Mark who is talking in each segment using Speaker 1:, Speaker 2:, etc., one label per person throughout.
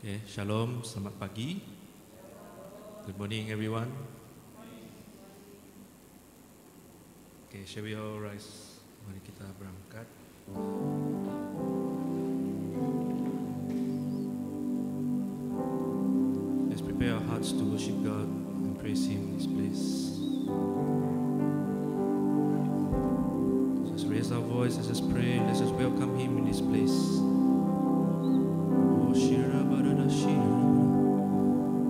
Speaker 1: Okay, shalom, selamat pagi. Good morning everyone. Okay, shall we all rise? Mari kita berangkat. Let's prepare our hearts to worship God and praise Him in this place. Let's raise our voice, let's just pray, let's just welcome Him in this place. Oh, Shira Barada Shira.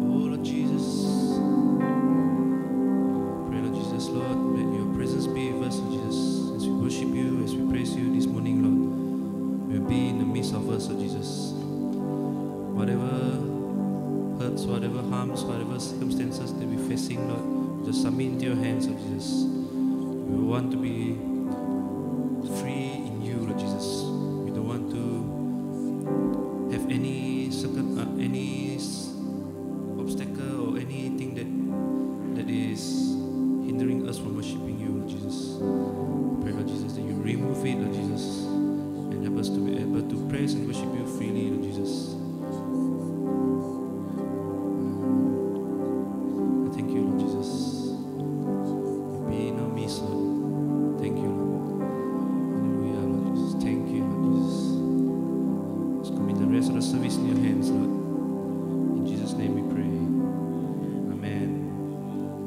Speaker 1: Oh, Lord Jesus. Pray, Lord Jesus, Lord, let your presence be with us, Lord Jesus. As we worship you, as we praise you this morning, Lord, you'll be in the midst of us, Lord Jesus. Whatever hurts, whatever harms, whatever circumstances that we're facing, Lord, just submit into your hands, Lord Jesus. We want to be free in you, Lord Jesus. We don't want to have any obstacle or anything that is hindering us from worshiping you, Lord Jesus. Pray, Lord Jesus, that you remove it, Lord Jesus, and help us to be able to praise and worship you freely, Lord Jesus. I thank you, Lord Jesus. Be in our midst, Lord. Thank you, Lord. Hallelujah, Lord Jesus. Thank you, Lord Jesus. Let's commit the rest of the service in your hands, Lord. In Jesus' name we pray. Amen.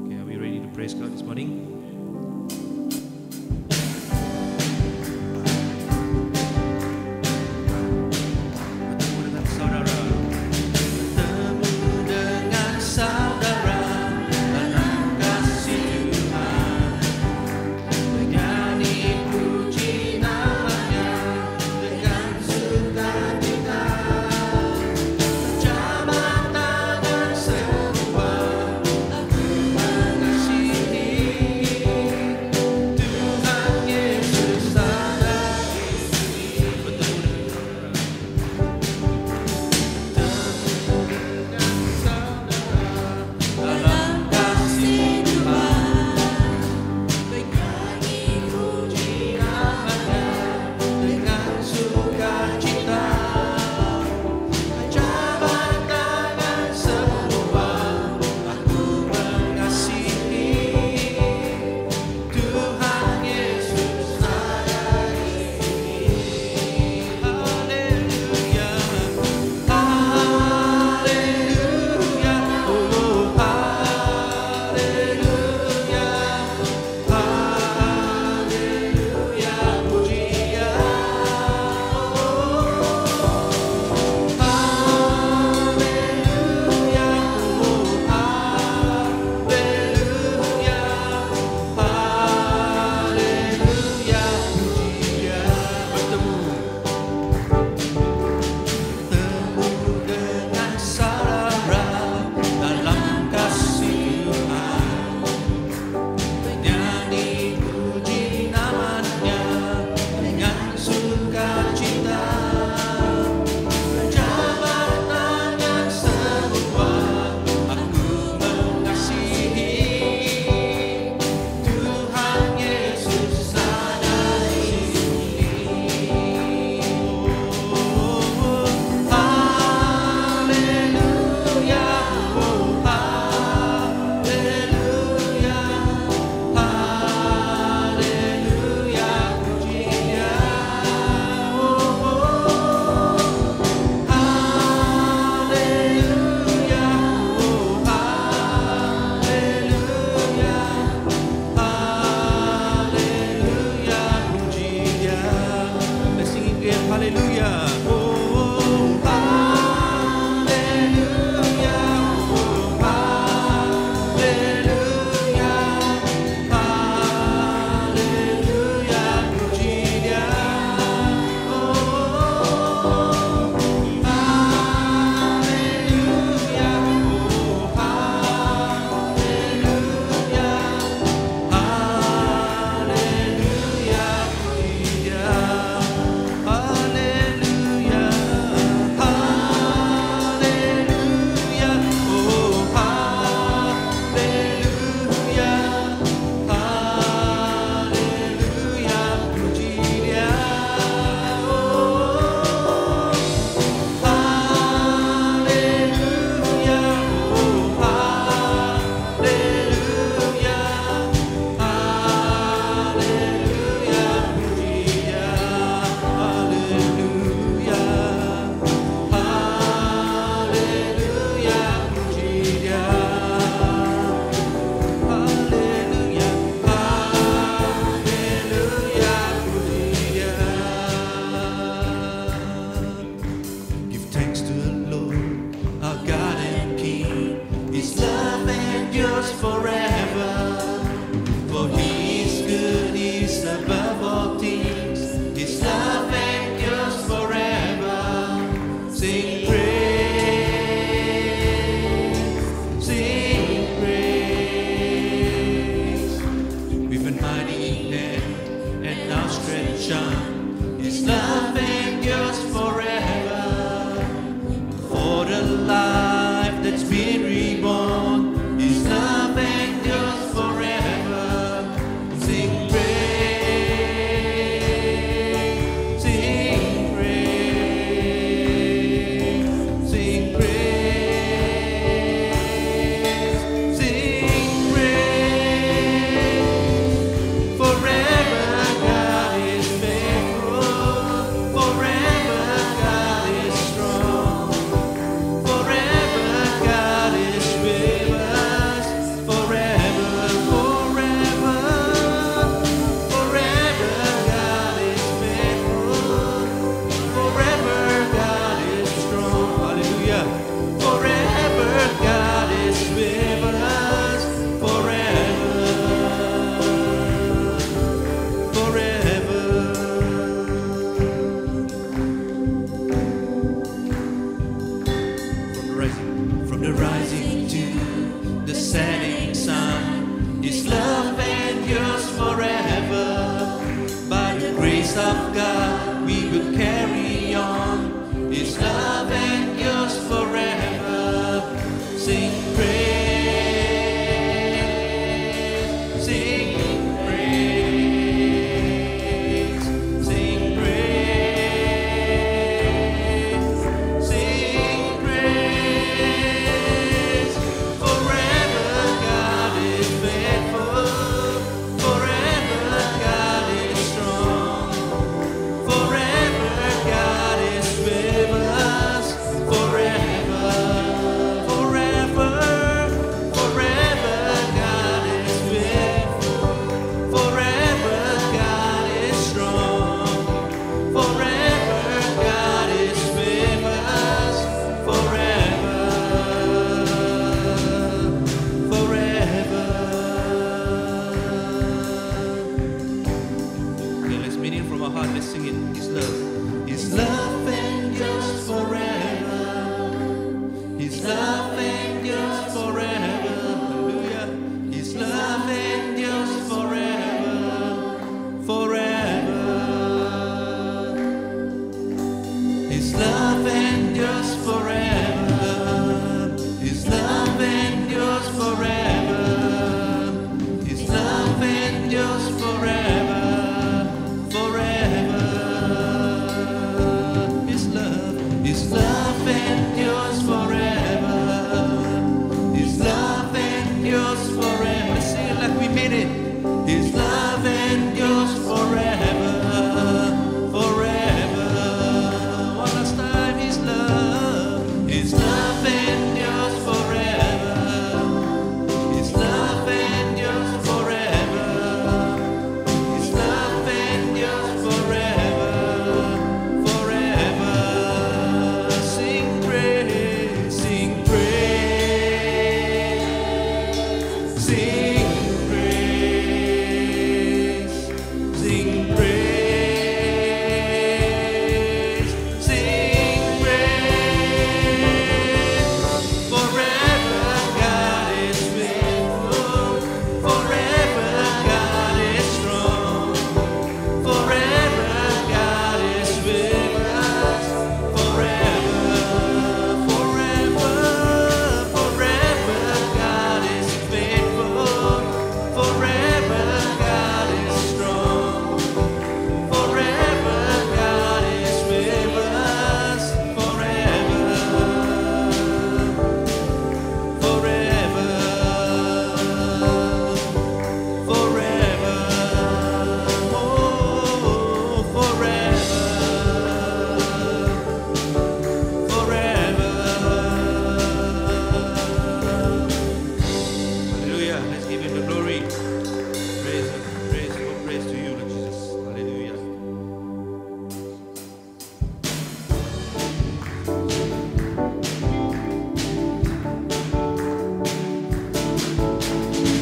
Speaker 1: Okay, are we ready to praise God this morning?
Speaker 2: Mengasihi
Speaker 1: that's been reborn. His love endures forever. Sing praise, sing praise, sing praise, sing praise. Forever God is faithful. Forever God is strong. Forever God is with us. Forever, forever. Forever God is faithful. Forever God is strong. Hallelujah. Forever God is with us. Forever, forever. From the rising to the setting sun, His love endures forever. By the grace of God, we will carry on. His love endures forever. Sing praise, sing praise, sing praise, sing praise. Forever God is faithful. Forever God is strong. Forever God is with us. Forever, forever, forever God is faithful. Forever God is strong. Forever God is with us. Forever, forever. Okay, let's mean it from our heart. Let's sing it. His love. His love endures forever. His love endures forever. Hallelujah. His love endures forever. Forever. His love endures forever. His love endures forever. His love endures forever. Forever. His love endures forever. His love endures forever. Let's sing it like we mean it. His love endures forever. Forever. One last time. His love endures forever. His love endures forever. His love endures forever. Forever. Sing praise, sing praise, sing praise, sing praise, sing praise. Forever God is faithful. Forever God is strong. Forever God is with us. Forever, forever, forever God is faithful. Forever God is strong. Forever God is with us. Forever, forever, forever, oh, forever, forever. Hallelujah. Let's give Him the glory. Praise Him. Praise Him. Praise to you, Lord Jesus. Hallelujah.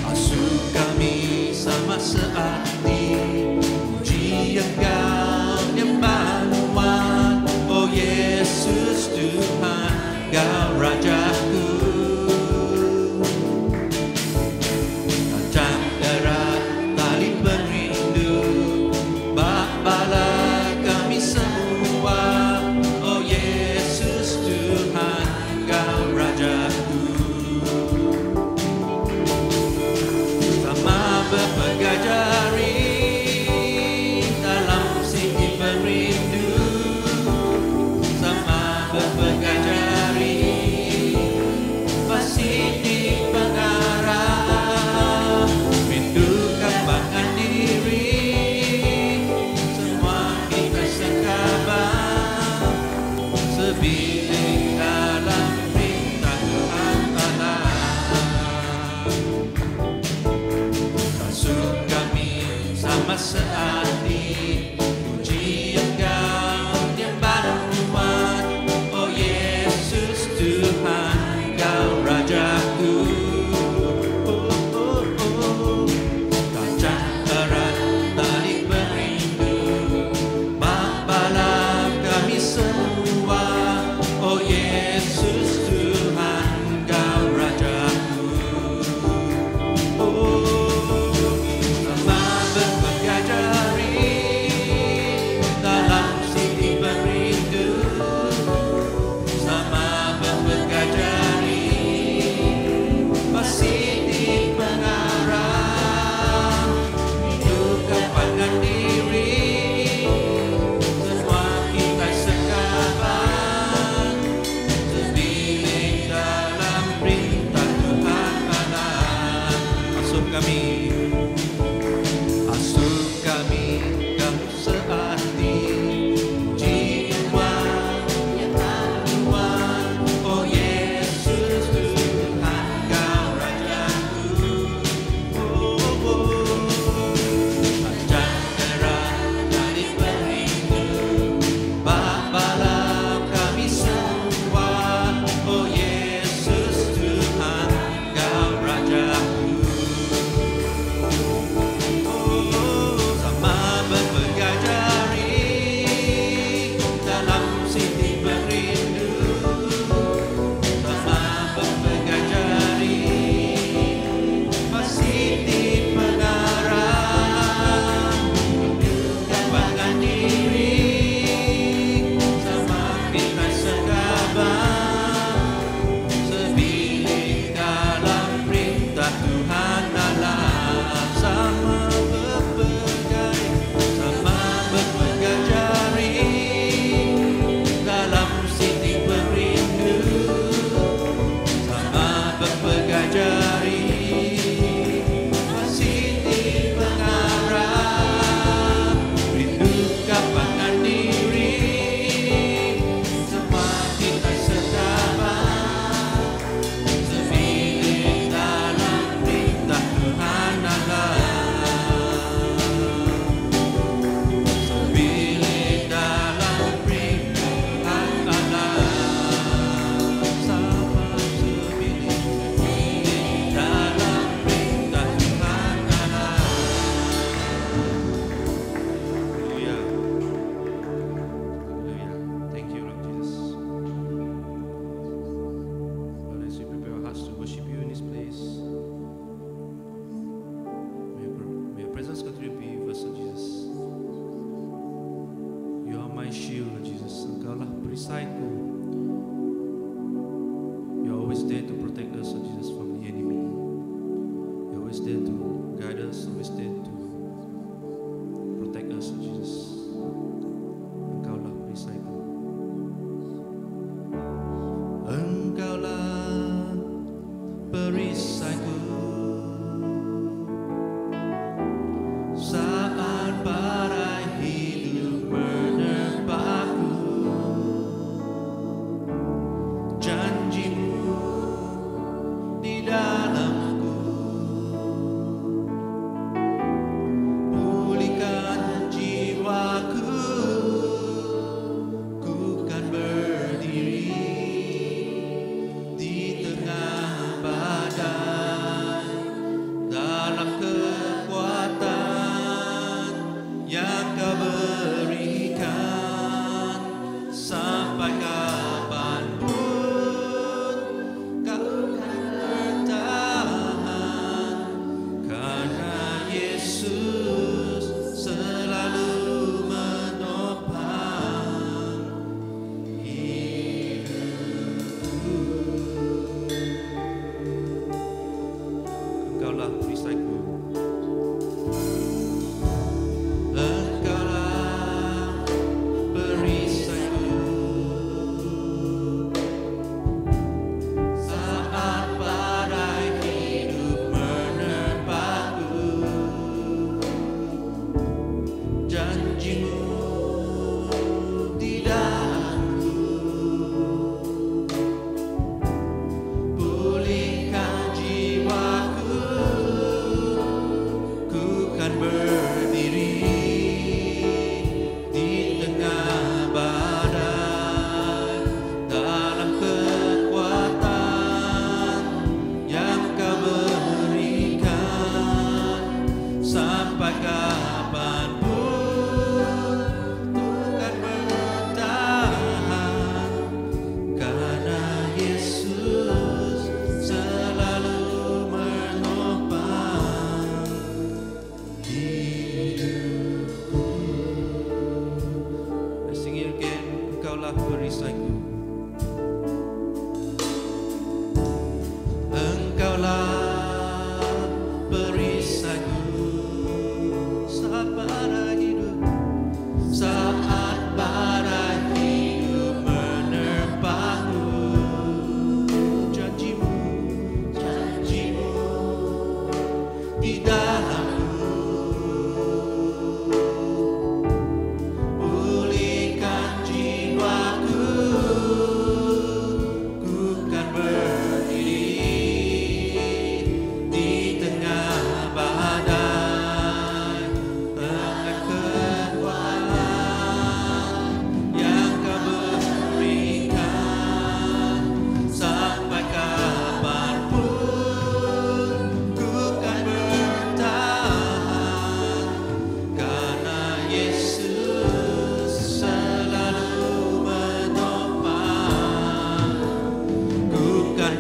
Speaker 1: Asuh kami sama searti, puji Engkau Emmanuel. Oh Yesus Tuhan, Kau Rajaku. Tancap erat tali perindu, Bapalah kami semua. Oh Yesus Tuhan, Kau Rajaku.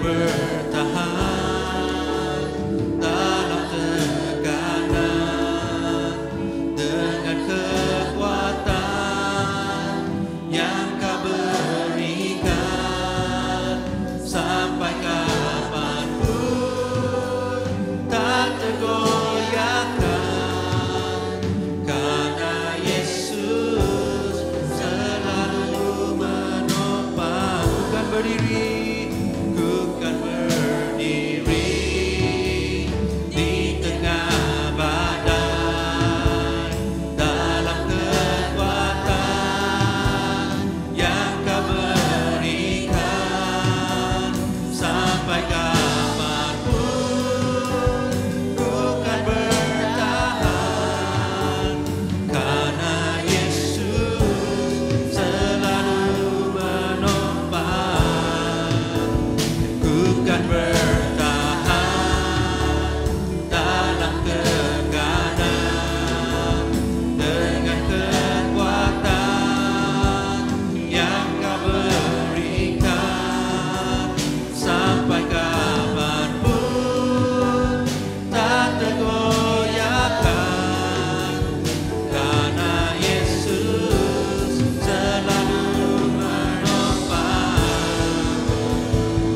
Speaker 1: bertahan dalam tekanan dengan kekuatan yang Kau berikan sampai kapanpun tak tergoyahkan, karena Yesus selalu menopang. Ku kan berdiri di tengah badai dalam kekuatan yang Kau berikan sampai kapanpun ku kan bertahan, karena Yesus selalu menopang. Ku kan bertahan dalam tekanan dengan kekuatan yang Kau berikan sampai kapanpun tak tergoyahkan, karena Yesus selalu menopang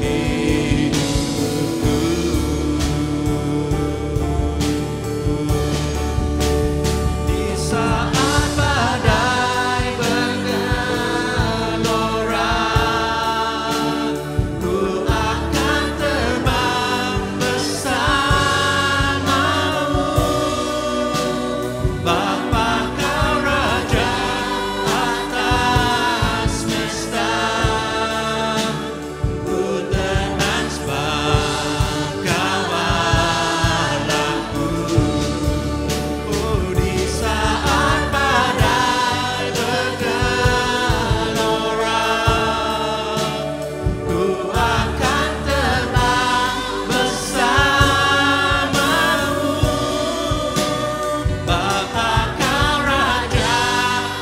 Speaker 1: hidupku. Di saat badai bergelora, ku akan terbang bersamamu. Bapa, Kau Raja atas semesta, ku tenang sebab Kau Allahku. Oh, di saat badai bergelora, ku akan terbang bersamamu. Bapa, Kau Raja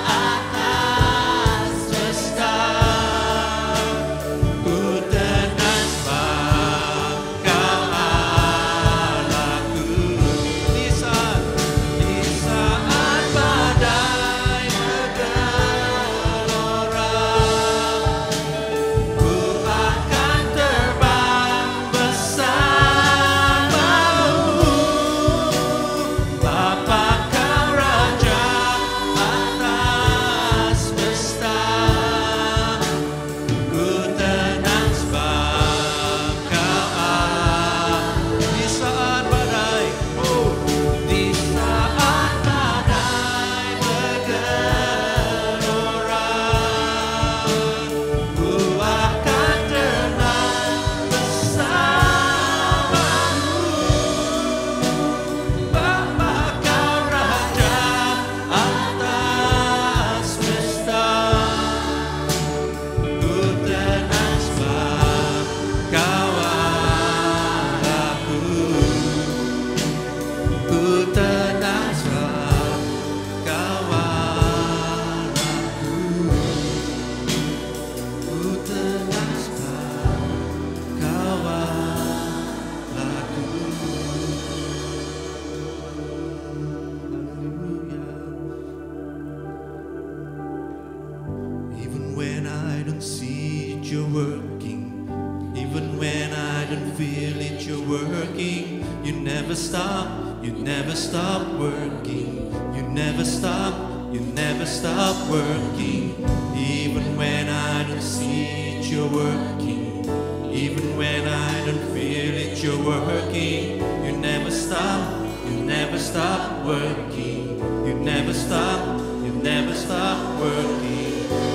Speaker 1: atas semesta, ku tenang sebab Kau Allahku. Di saat badai bergelora, ku akan terbang bersamamu. Bapa, Kau Raja atas semesta, ku tenang sebab Kau Allah. Di saat badai, di saat badai bergelora, ku akan tenang bersamamu. Bapa, Kau Raja atas semesta, ku tenang sebab Kau Allahku. Ku tenang sebab Kau Allahku. Ku tenang sebab Kau Allahku. Even when I don't see it, You're working. Even when I don't feel it, You're working. You never stop working. You never stop working. Even when I don't see it, You're working. Even when I don't feel it, You're working. You never stop working. You never stop working.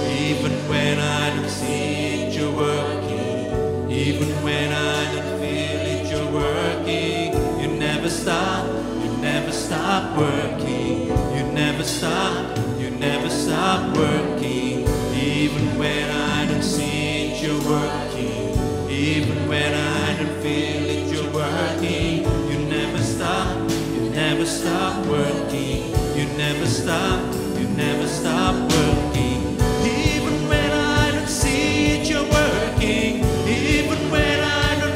Speaker 1: Even when I don't see it, You're working. Even when I don't feel it, You're working. You never stop working. You never stop working. Even when I don't see it, You're working. Even when I don't feel it, You're working. You never stop working. You never stop working. Even when I don't see it, You're working. Even when I don't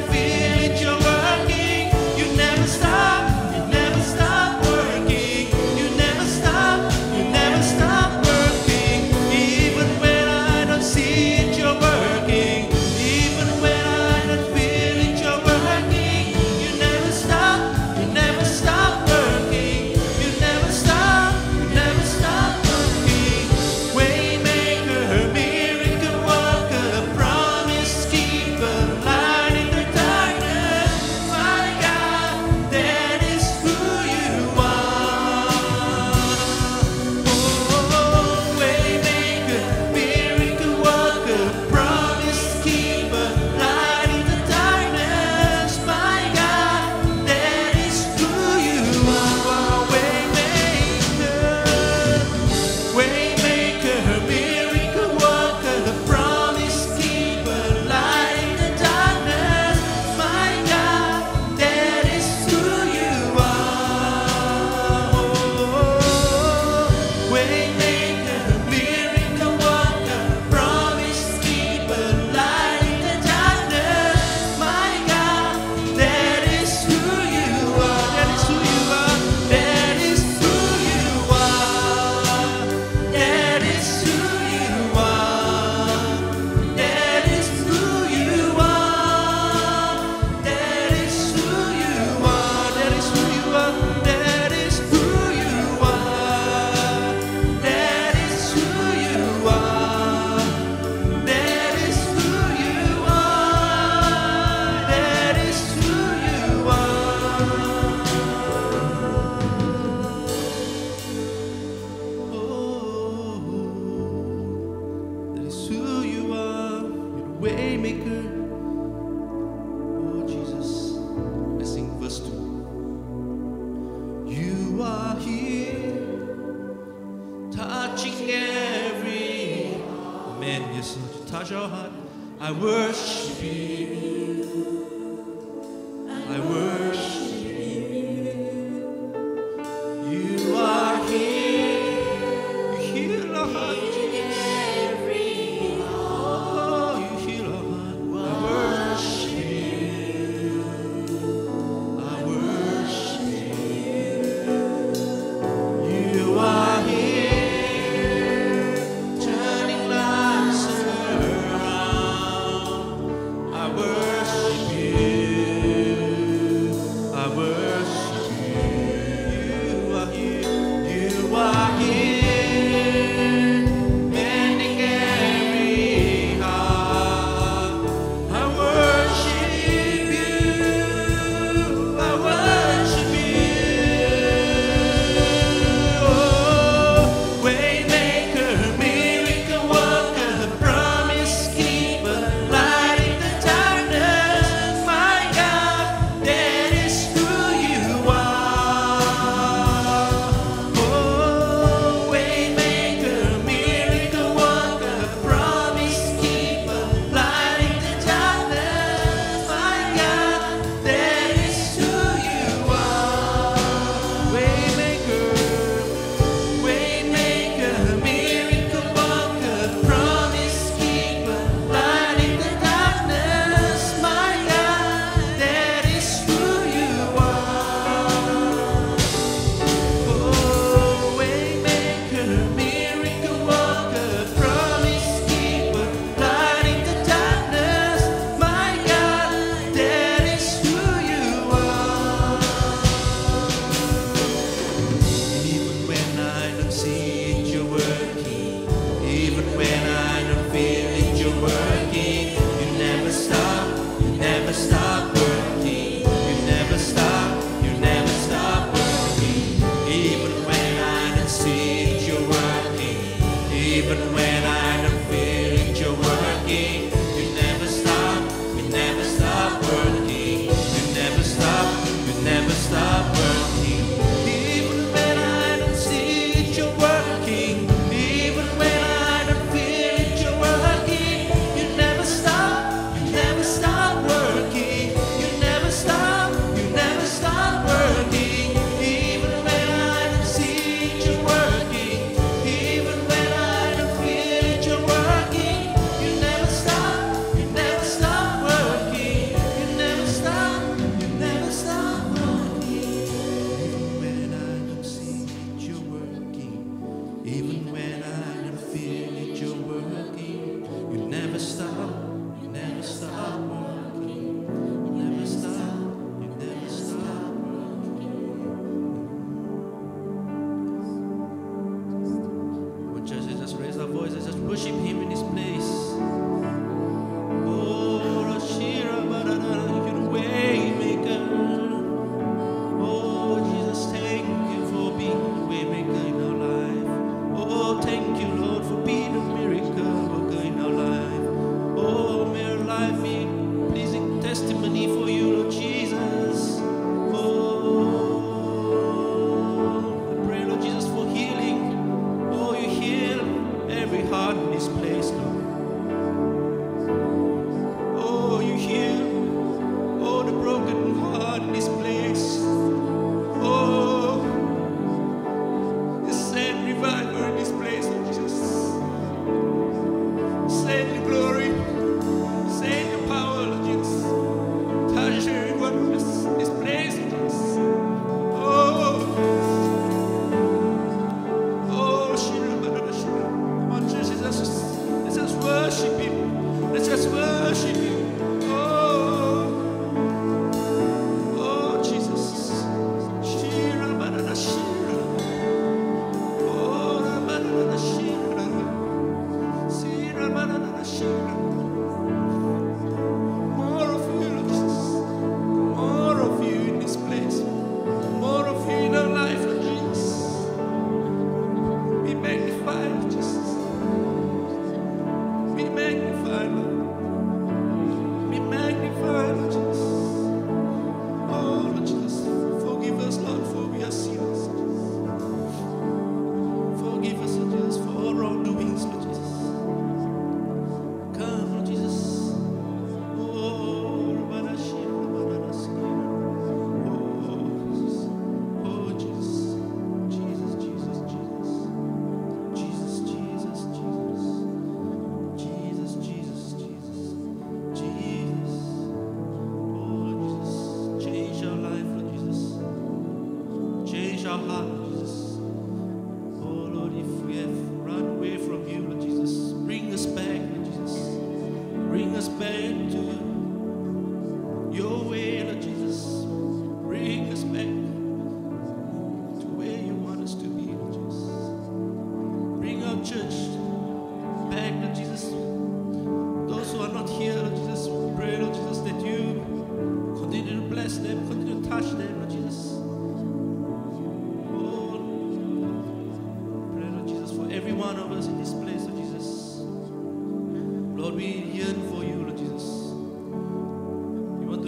Speaker 1: I worship you. I worship you. You are here. You heal our heart, Jesus. Oh, you heal our heart. I worship you. I worship you. You are here, turning lives around. I worship you.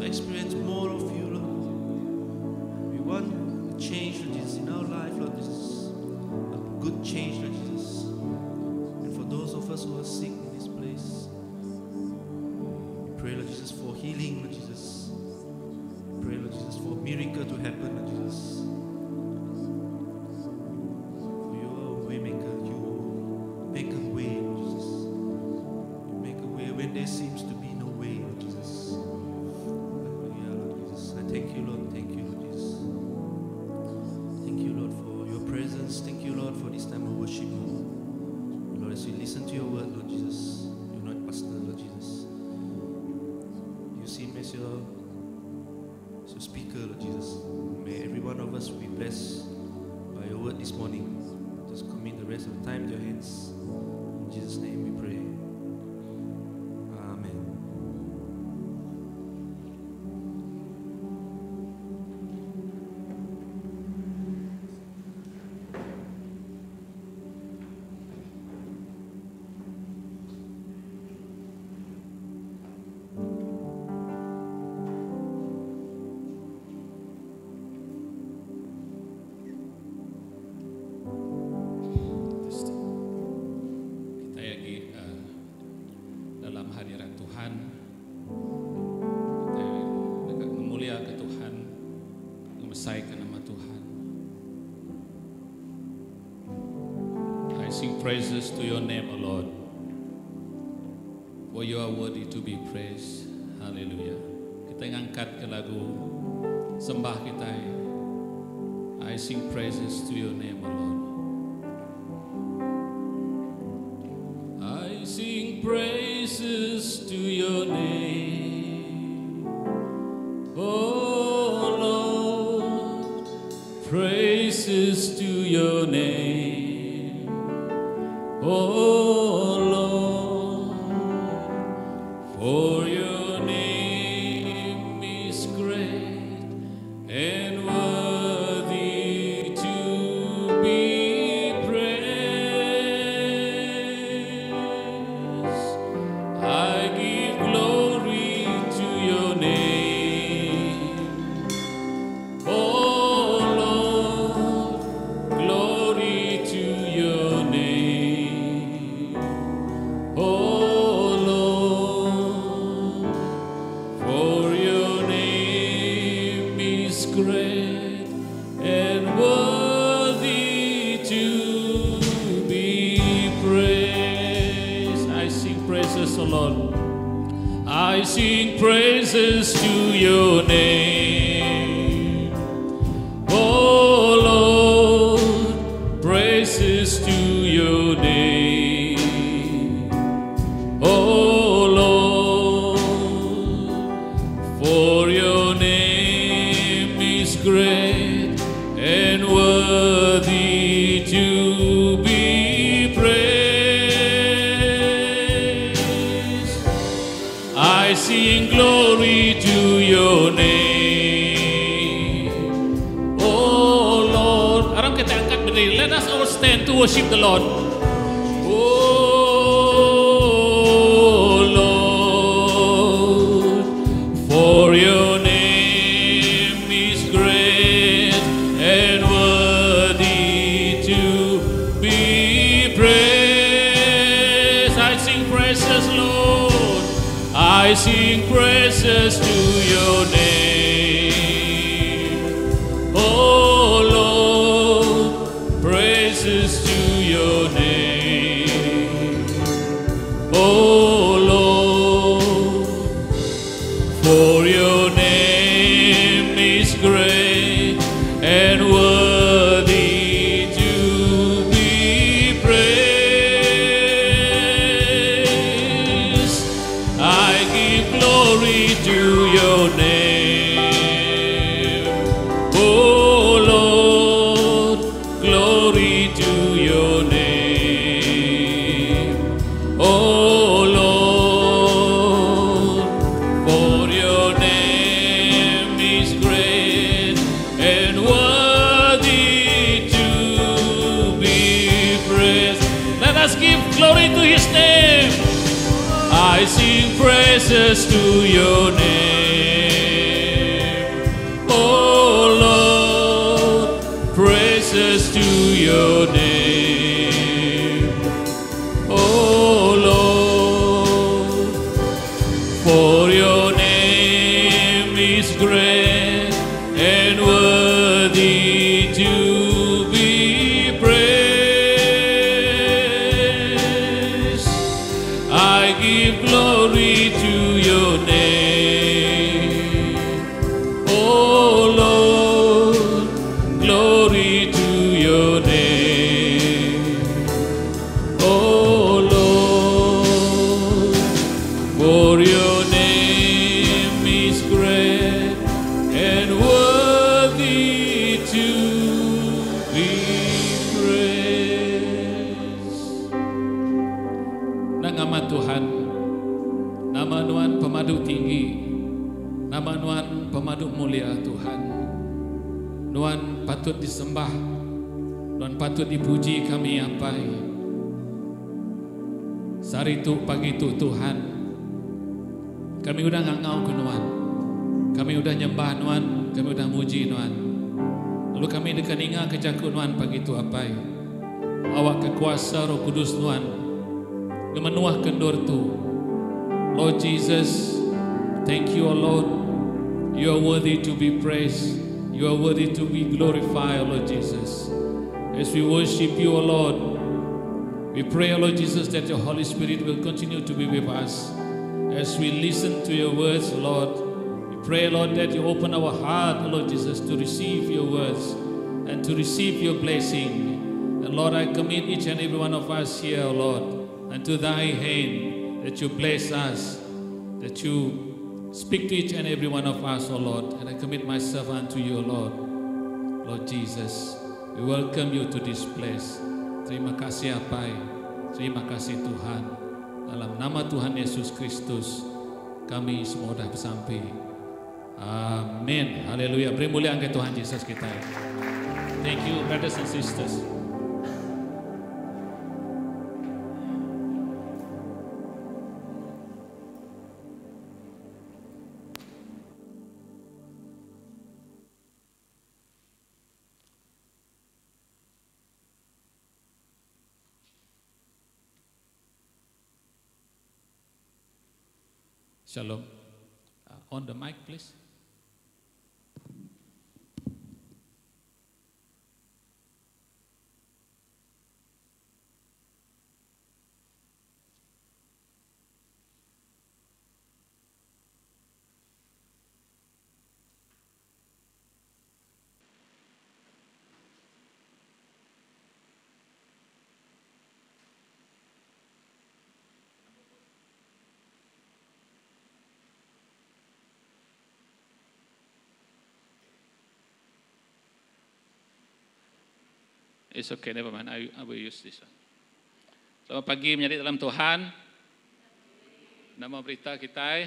Speaker 1: experience more of you, Lord. We want a change, Lord Jesus, in our life, Lord Jesus. A good change, Lord Jesus. And for those of us who are sick in this place, we pray, Lord Jesus, for healing, Lord Jesus. We pray, Lord Jesus, for a miracle to happen, Lord Jesus. For you are a way maker. You make a way, Lord Jesus. You make a way when there seems to be no way, Lord Jesus. Hallelujah, Lord Jesus. I thank you, Lord. Thank you, Lord Jesus. Thank you, Lord, for your presence. Thank you, Lord, for this time of worship, Lord. Lord, as we listen to your word, Lord Jesus, you know it, Pastor, Lord Jesus. You see him as your speaker, Lord Jesus. May every one of us be blessed by your word this morning. Just commit the rest of the time to your hands. In Jesus' name we pray. Amen.
Speaker 2: Kita lagi dalam hadirat Tuhan, kita dekat memuliakan Tuhan, membesarkan nama Tuhan. I sing praises to your name, O Lord, for you are worthy to be praised. Hallelujah. Kita ngangkat ke lagu sembah kita. I sing praises to your name, O Lord. I sing praises to your name, oh Lord, praises to your name, oh Lord, for your name is great and worthy to be praised. I give glory to your name, oh Lord, glory to your name, oh Lord, for your name is great and worthy to be praised. I sing praises, O Lord. I sing praises to your name, oh Lord, praises to your name, oh Lord, for your name is great and worthy to be praised. I sing glory to your name, oh Lord. Sekarang kita angkat berdiri. Let us all stand to worship the Lord. Oh Lord, for your name is great and worthy to be praised. I sing praises, Lord. I sing praises to your name, oh Lord, praises to your name, oh Lord, for your name is great and worthy to be praised. I give glory to your name, oh Lord, glory to your name, oh Lord, for your name is great and worthy to be praised. Let us give glory to his name. I sing praises to your name, is great and worthy to be praised. I give glory to your name, oh Lord, glory to your name, oh Lord, for your name is great and worthy to be praised. Nama Tuhan, nama Tuhan pemadu tinggi, nama Tuhan pemadu mulia Tuhan. Tuhan patut disembah, Tuhan patut dipuji kami ampai. Sari tu pagi tu Tuhan, kami udah ngangau ke Tuhan, kami udah nyembah Tuhan, kami udah muji Tuhan. Lalu kami dekat ingat kejaku Tuhan pagi tu apai. Awak kekuasa Roh Kudus Tuhan, gemenuah kendur tu. Lord Jesus, thank you, O Lord. You are worthy to be praised. You are worthy to be glorified, O Lord Jesus. As we worship you, O Lord, we pray, O Lord Jesus, that your Holy Spirit will continue to be with us. As we listen to your words, Lord, we pray, Lord, that you open our heart, Lord Jesus, to receive your words and to receive your blessing. And Lord, I commit each and every one of us here, Lord, unto thy hand, that you bless us, that you speak to each and every one of us, O Lord. And I commit myself unto you, Lord. Lord Jesus, we welcome you to this place. Terima kasih Apai, terima kasih Tuhan. Dalam nama Tuhan Yesus Kristus, kami semua dah bersampai. Amin. Haleluya. Beri mulia ke Tuhan Yesus kita. Thank you, brothers and sisters. Shalom. On the mic, please. It's okay, never mind. I will use this one. Selamat pagi menjadi dalam Tuhan. Nama berita kita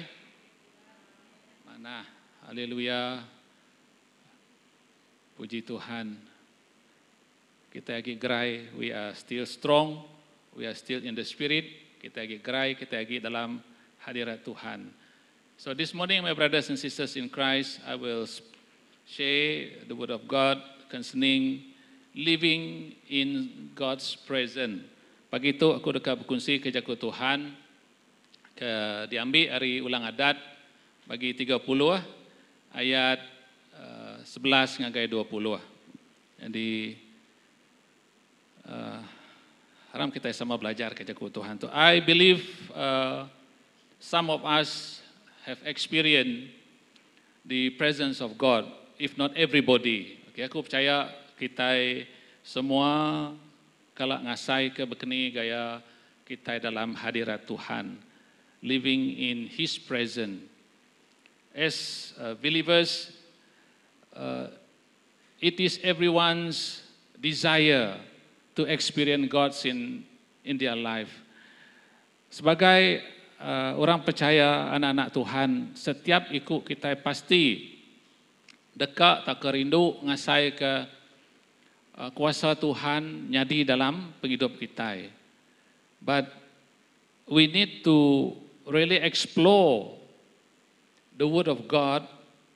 Speaker 2: mana? Haleluya. Puji Tuhan. Kita lagi gerai. We are still strong. We are still in the spirit. Kita lagi gerai. Kita lagi dalam hadirat Tuhan. So this morning, my brothers and sisters in Christ, I will share the word of God concerning living in God's presence. Pagi itu aku dekat berkongsi kejaku Tuhan diambil hari ulang adat bagi 30 ayat 11 ngagai 20. Jadi haram kita sama belajar kejaku Tuhan tu. I believe some of us have experienced the presence of God, if not everybody. Okay, aku percaya kita semua kalau ngasai ke bekeni gaya kita dalam hadirat Tuhan, living in His presence. As believers, it is everyone's desire to experience God in their life. Sebagai orang percaya, anak-anak Tuhan, setiap ikut kita pasti dekat tak kerindu ngasai ke kuasa Tuhan nyadi dalam penghidup kita. But we need to really explore the Word of God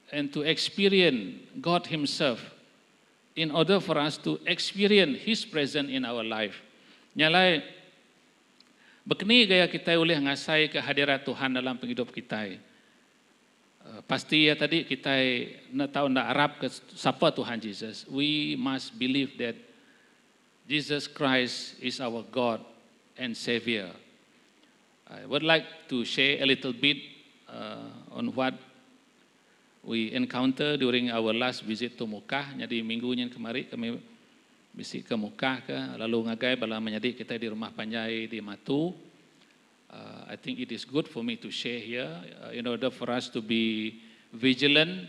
Speaker 2: and to experience God Himself in order for us to experience His presence in our life. Nyalai bekeni gaya kita boleh ngasai ke hadirat Tuhan dalam penghidup kita. Pasti ya tadi kita nak tahu nak harap ke siapa Tuhan Yesus. We must believe that Jesus Christ is our God and Savior. I would like to share a little bit on what we encounter during our last visit to Mekah. Jadi minggunya kemarin kami visit ke Mekah ke, lalu ngagai bala menjadi kita di rumah Panjai di Matu. I think it is good for me to share here in order for us to be vigilant.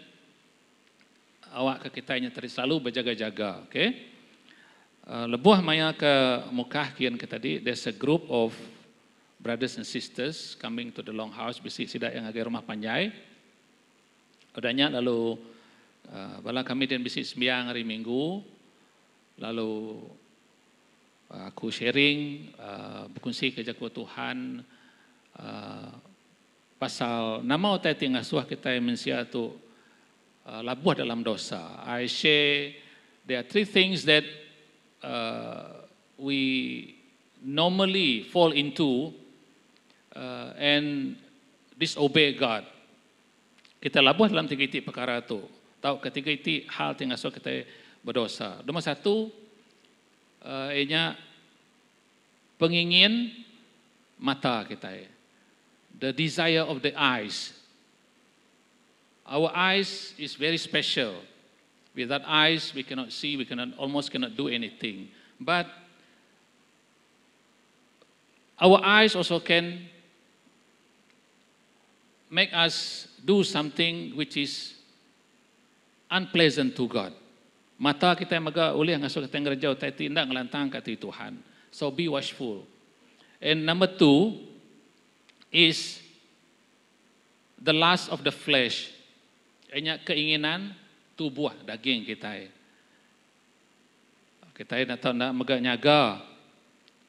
Speaker 2: Awak ke kitanya tadi selalu berjaga-jaga, okay? Lebuh maya ke Mekah kian ke tadi, there's a group of brothers and sisters coming to the Longhouse, bisi sidak yang agak rumah Panjai. Adanya lalu bala kami dan bisi sembiang hari Minggu, lalu aku sharing, berkongsi kerja kuat Tuhan, pasal nama utai tinggal suah kita yang mensia tu labuh dalam dosa. I share there are 3 things that we normally fall into and disobey God. Kita labuh dalam 3 titik perkara tu. Tahu ketiga titik hal tinggal suah kita berdosa. Nomor 1, ianya pengingin mata kita. The desire of the eyes. Our eyes is very special. Without eyes, we cannot see, we almost cannot do anything. But our eyes also can make us do something which is unpleasant to God. Mata kita yang maga oleh ngasuh kita ngerjau tai tindak ngelantang kata Tuhan. So be watchful. And number 2 is the lust of the flesh. Ianya keinginan tubuh daging kita. Kita nak tahu nak maga nyaga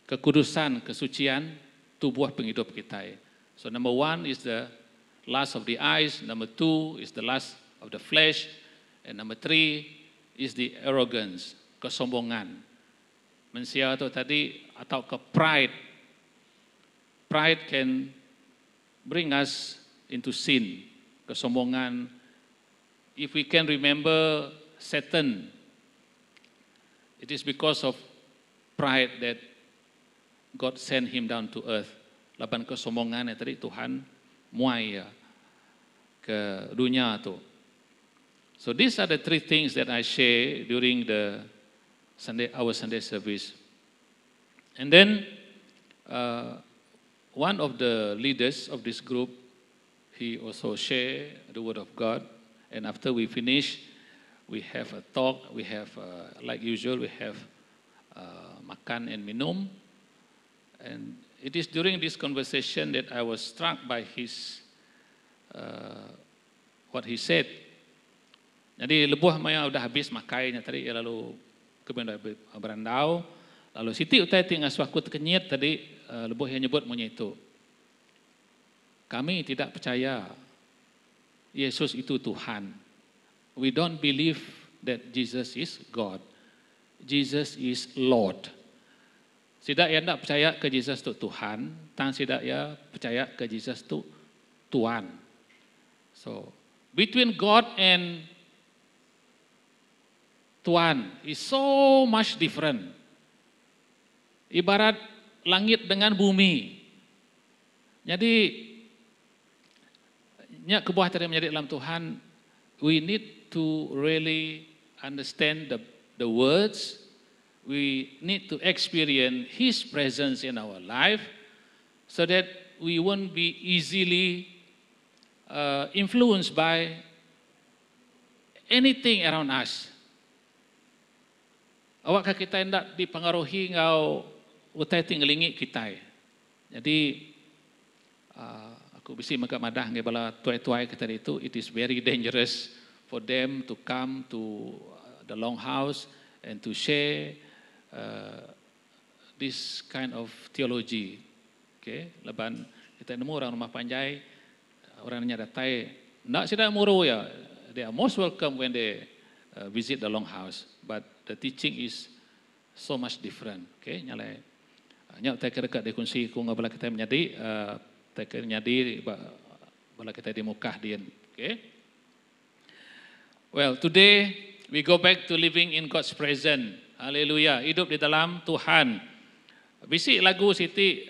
Speaker 2: kekudusan, kesucian tubuh penghidup kita. So number 1 is the lust of the eyes, number 2 is the lust of the flesh, and number 3 is the arrogance, kesombongan. Mensia tu tadi atau ke pride. Pride can bring us into sin, kesombongan. If we can remember Satan, it is because of pride that God sent him down to earth. Laban kesombongan yang tadi Tuhan muai ke dunia tu. So these are the 3 things that I share during our Sunday service. And then one of the leaders of this group, he also shared the word of God. And after we finish, we have a talk. We have, like usual, we have makan and minum. And it is during this conversation that I was struck by what he said. Jadi lebuh maya udah habis makainya tadi, lalu kemudian berandau, lalu siti utai tinggal suaku terkenyit tadi, lebuh yang nyebut punya itu. Kami tidak percaya Yesus itu Tuhan. We don't believe that Jesus is God. Jesus is Lord. Sidak yang tak percaya ke Jesus itu Tuhan, tang sidak ya percaya ke Jesus itu Tuhan. So, between God and Tuhan is so much different. Ibarat langit dengan bumi. Jadi, nyak kebuah tadi menjadi dalam Tuhan, we need to really understand the words. We need to experience His presence in our life so that we won't be easily influenced by anything around us. Awak kita hendak dipengaruhi ngau utai tinggalingi kita. Jadi aku bisi maka madah ngai bala tuai-tuai kita itu, it is very dangerous for them to come to the Longhouse and to share this kind of theology. Okay, leban kita nemu orang rumah Panjai, orangnya datai, nak sida muru ya, they are most welcome when they visit the Longhouse, but the teaching is so much different. Okay, nyalai nyak tak dekat di kunci ku ngabala kita menjadi tak nyadi bala kita di Mekah dia Okay. Well, today we go back to living in God's presence. Haleluya. Hidup di dalam Tuhan. Bisik lagu Siti,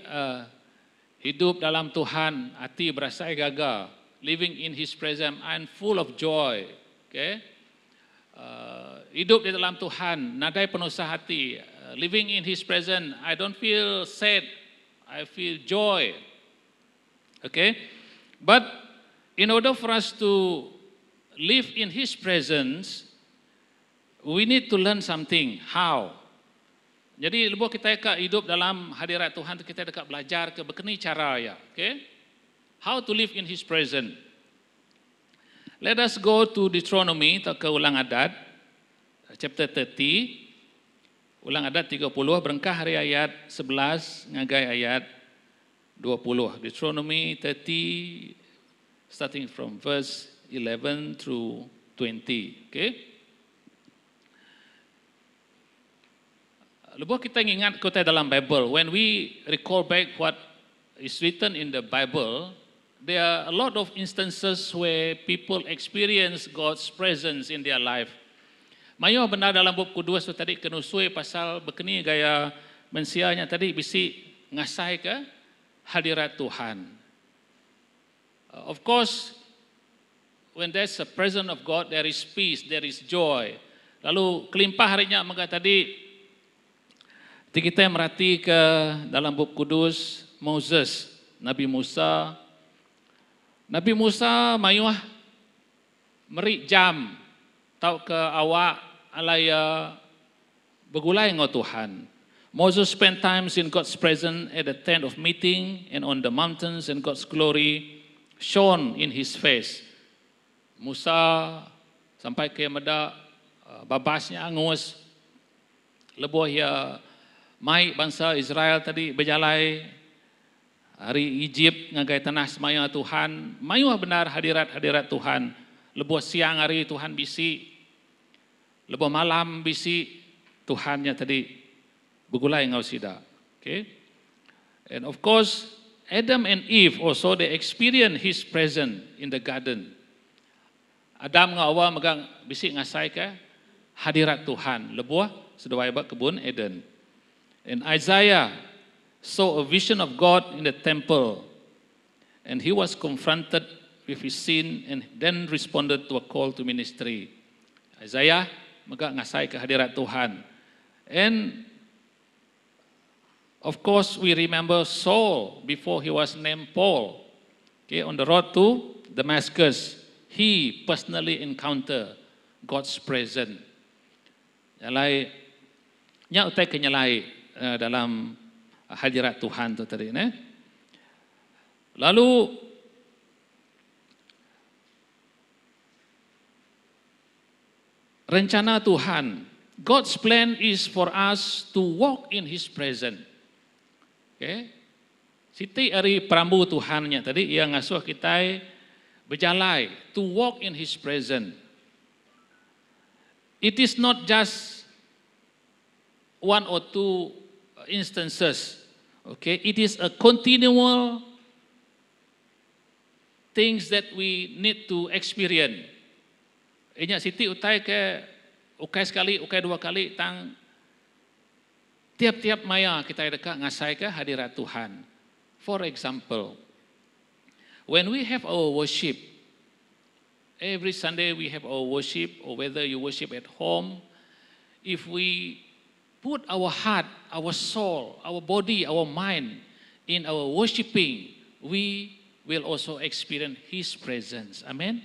Speaker 2: hidup dalam Tuhan, hati berasa gagah. Living in His presence, I'm full of joy. Okay. Hidup di dalam Tuhan, nadai penuh hati. Living in His presence, I don't feel sad, I feel joy. Okay. But in order for us to live in His presence, we need to learn something. How? Jadi lepas kita hidup dalam hadirat Tuhan, kita dekat belajar ke berkeni cara ya. Okay? How to live in His presence. Let us go to Deuteronomy atau ke Ulang Adat, chapter 30. Ulang Adat 30, berengkah hari ayat 11, ngagai ayat 20. Deuteronomy 30, starting from verse 11 through 20. Okay? Lepas kita ingat kota dalam Bible, when we recall back what is written in the Bible, there are a lot of instances where people experience God's presence in their life. Mayo benar dalam bab kedua so tadi kenusui pasal berkeni gaya mensianya tadi bisi ngasai ke hadirat Tuhan. Of course, when there's a presence of God, there is peace, there is joy. Lalu kelimpah harinya maka tadi kita merhati ke dalam bab kudus Moses, Nabi Musa. Nabi Musa mayuah meri jam tau ke awak alaya bergulai dengan Tuhan. Moses spent times in God's presence at the tent of meeting and on the mountains, and God's glory shone in his face. Musa sampai ke meda babasnya angus lebuh ya mai bangsa Israel tadi berjalai hari Egypt ngagai tanah semaya Tuhan, mayuah benar hadirat Tuhan. Lebuh siang hari Tuhan bisi, lebuh malam bisi Tuhannya tadi bergulai ngau sida. Okay? And of course, Adam and Eve also they experience His presence in the garden. Adam ngau awal megang bisi ngasai ke hadirat Tuhan. Lebuh sedawai bak kebun Eden. And Isaiah saw a vision of God in the temple, and he was confronted with his sin and then responded to a call to ministry. Isaiah maka ngasai ke hadirat Tuhan. And of course we remember Saul before he was named Paul. Okay, on the road to Damascus, he personally encountered God's presence. Nyalai nya utai kenyalai dalam hadirat Tuhan tu tadi ne. Lalu rencana Tuhan, God's plan is for us to walk in His presence. Okay? Siti ari perambu Tuhannya tadi yang ngasuh kita berjalai to walk in His presence. It is not just one or two instances. Okay, it is a continual things that we need to experience. Inya Siti utai ke ukai sekali, ukai dua kali tang tiap-tiap maya kita dekat ngasai ke hadirat Tuhan. For example, when we have our worship, every Sunday we have our worship, or whether you worship at home, if we put our heart, our soul, our body, our mind in our worshiping, we will also experience His presence. Amen.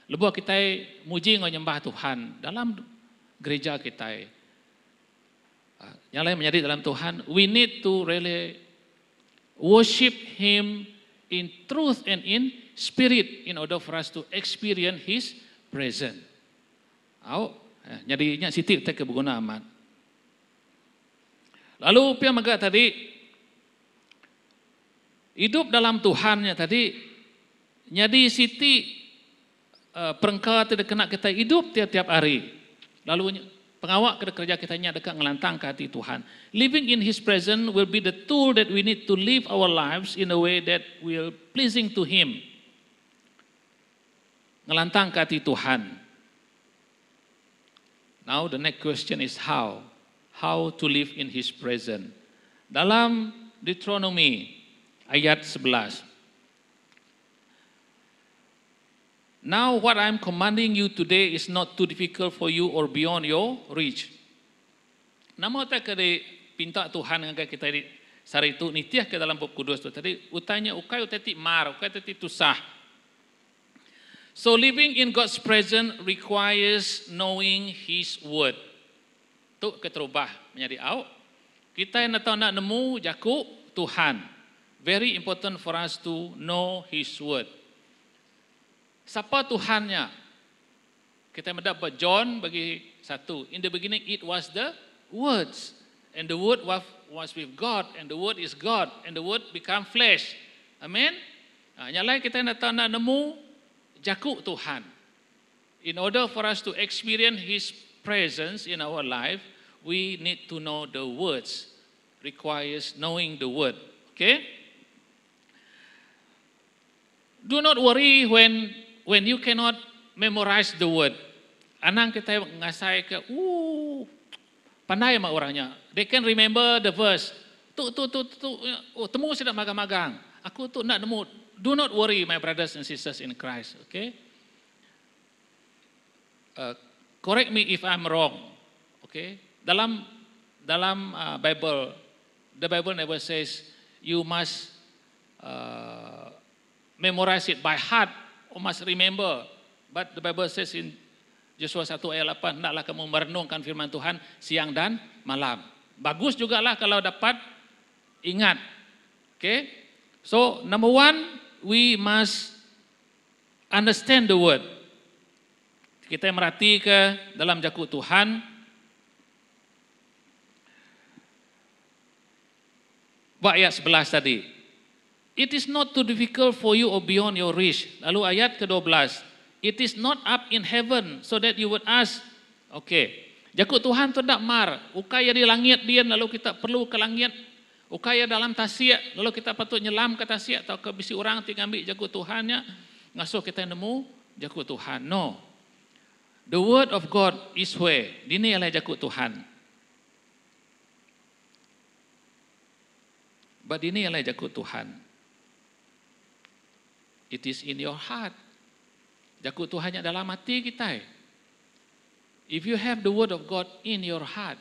Speaker 2: Lepas kita muji nyembah Tuhan dalam gereja kita, yang lain menjadi dalam Tuhan, we need to really worship Him in truth and in spirit in order for us to experience His presence. Jadinya Siti kita keberguna amat. Lalu pia maga tadi hidup dalam Tuhannya tadi jadi Siti perengkah tidak kena kita hidup tiap-tiap hari. Lalu pengawak kerja kita nya dekat ngelantang ke hati Tuhan. Living in His presence will be the tool that we need to live our lives in a way that will pleasing to Him. ngelantang ke hati Tuhan. Now the next question is how? How to live in His presence. Dalam Deuteronomy ayat 11. Now what I'm commanding you today is not too difficult for you or beyond your reach. Nama tak kena pinta Tuhan dengan kita di sari itu nitiah ke dalam bab kudus tu tadi utanya ukai utati mar ukai utati tusah. So living in God's presence requires knowing His word. Tu keterubah menjadi au. Kita yang nak nemu jaku Tuhan. Very important for us to know His word. Siapa Tuhannya? Kita mendapat John bagi satu. In the beginning it was the words. And the word was with God. And the word is God. And the word become flesh. Amen? Nyalai kita nak nemu jaku Tuhan. In order for us to experience His presence in our life, we need to know the words. Requires knowing the word. Okay? Do not worry when you cannot memorize the word. Anang kita ngasai ke, pandai mak orangnya. They can remember the verse. Temu sudah magang-magang. Aku tu nak nemu. Do not worry, my brothers and sisters in Christ. Okay? Correct me if I'm wrong. Okay? Dalam Bible, the Bible never says you must memorize it by heart or must remember. But the Bible says in Yosua 1 ayat 8, hendaklah kamu merenungkan firman Tuhan siang dan malam. Bagus jugalah kalau dapat ingat. Okay? So number one, we must understand the word. Kita merhati ke dalam jaku Tuhan. Ayat 11 tadi. It is not too difficult for you or beyond your reach. Lalu ayat ke-12. It is not up in heaven so that you would ask. Okay. Jaku Tuhan tu tak mar. Ukaya di langit dia lalu kita perlu ke langit. Ukaya dalam tasik lalu kita patut nyelam ke tasik atau ke bisi orang tinggal ambil jaku Tuhannya. Ngasuh kita nemu jaku Tuhan. No. The word of God is where. Dini ialah jaku Tuhan. But ini ialah jaku Tuhan. It is in your heart. Jaku Tuhannya dalam hati kita. If you have the word of God in your heart,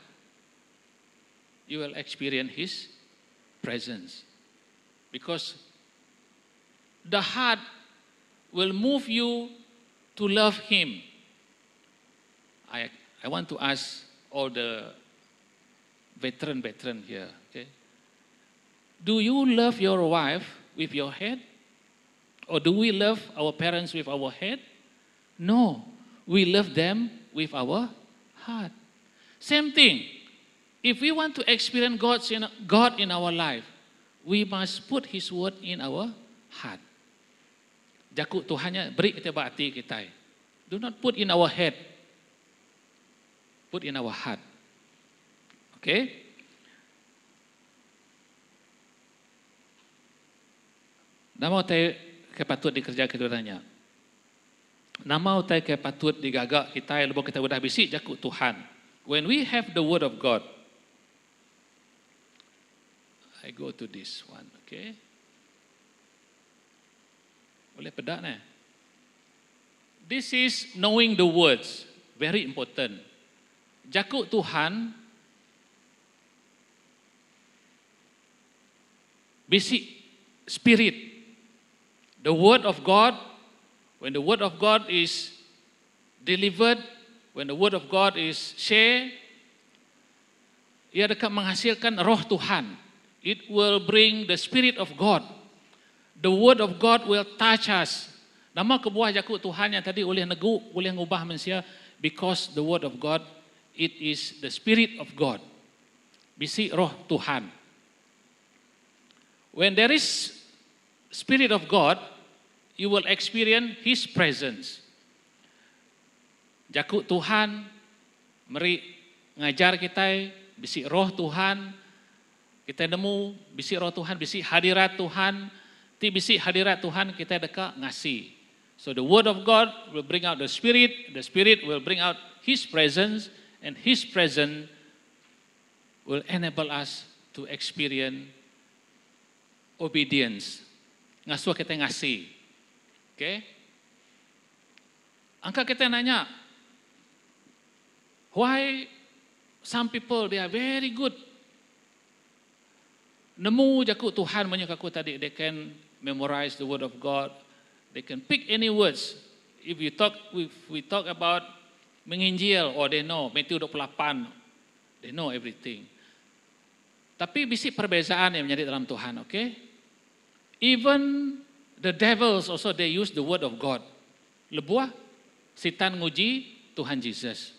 Speaker 2: you will experience His presence. Because the heart will move you to love Him. I want to ask all the veteran here. Okay? Do you love your wife with your head? Or do we love our parents with our head? No, we love them with our heart. Same thing. If we want to experience God in our life, we must put His word in our heart. Jaku Tuhannya beri kita hati kita. Do not put in our head. Put in our heart. Okay? Nama utai kepatut dikerja keduanya. Nama utai kepatut digagak kita lepas kita sudah bisik jaku Tuhan. When we have the word of God, I go to this one, okay? Boleh pedak ni? This is knowing the words, very important. Jaku Tuhan bisik spirit. The word of God, when the word of God is delivered, when the word of God is shared, ia akan menghasilkan roh Tuhan. It will bring the spirit of God. The word of God will touch us. Nama kebuah jaku Tuhan yang tadi oleh ngubah manusia, because the word of God, it is the spirit of God. Bisi roh Tuhan. When there is spirit of God, you will experience His presence. Jaku Tuhan meri ngajar kita bisi roh Tuhan. Kita nemu bisi roh Tuhan, bisi hadirat Tuhan. Ti bisi hadirat Tuhan kita dekat ngasih. So the word of God will bring out the Spirit will bring out His presence, and His presence will enable us to experience obedience. Ngasuh kita ngasih. Okay? Angka kita nanya, why some people they are very good. Nemu jaku Tuhan menyukaku tadi, they can memorize the word of God. They can pick any words. If we talk about menginjil, they know Matius 28. They know everything. Tapi bisik perbezaan yang menjadi dalam Tuhan, okay? Even the devils also they use the word of God. Lebuah, setan nguji Tuhan Yesus.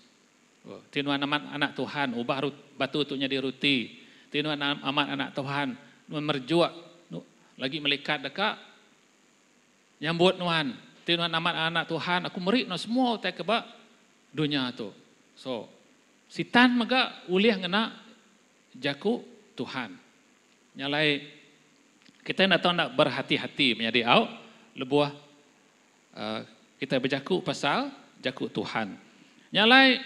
Speaker 2: Tinuan anak Tuhan, ubah batu itu jadi roti. Tinuan anak Tuhan, merjuak, lagi melekat dekat, nyambut nuan. Tinuan anak Tuhan, aku merik no semua tak kebak dunia tu. So, setan maga uliah ngena jaku Tuhan. Nyalai kita nak tahu nak berhati-hati menjadi lebuah kita berjaku pasal jaku Tuhan. Nyalai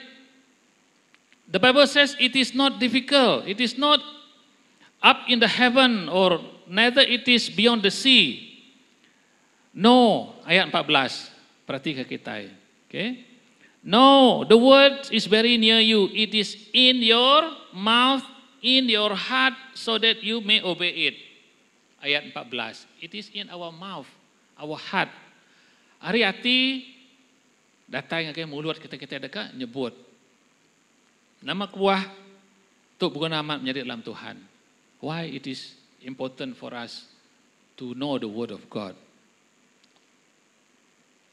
Speaker 2: the Bible says it is not difficult. It is not up in the heaven or neither it is beyond the sea. No, ayat 14. Perhatikan kita. Okay? No, the word is very near you. It is in your mouth, in your heart, so that you may obey it. Ayat 14. It is in our mouth, our heart. Hari hati datang ke mulut kita dekat nyebut. Nama kuah tu bukan amat menjadi dalam Tuhan. Why it is important for us to know the word of God.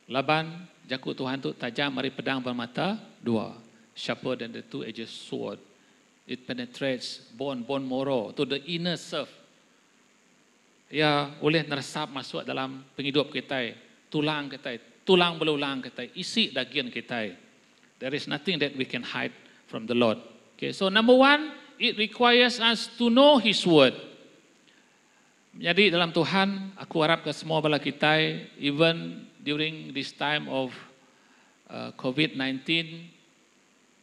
Speaker 2: Laban jaku Tuhan tu tajam mari pedang bermata dua, sharper than the two-edged sword. It penetrates bone marrow to the inner self. Ya, boleh neresap masuk dalam penghidup kita, tulang kita, tulang belulang kita, isi daging kita. There is nothing that we can hide from the Lord. Okay, so number one, it requires us to know His word. Jadi dalam Tuhan, aku harap ke semua bala kita, even during this time of COVID-19,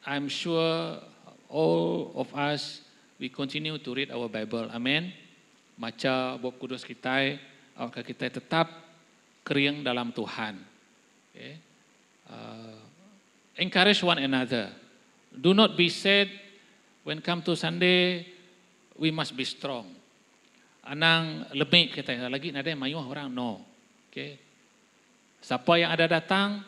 Speaker 2: I'm sure all of us, we continue to read our Bible. Amen. Baca buku kudus kita, agar kita tetap kering dalam Tuhan. Okay. Encourage one another. Do not be sad when come to Sunday, we must be strong. Anang lebih kita lagi nada mayuh orang no. Okay. Siapa yang ada datang,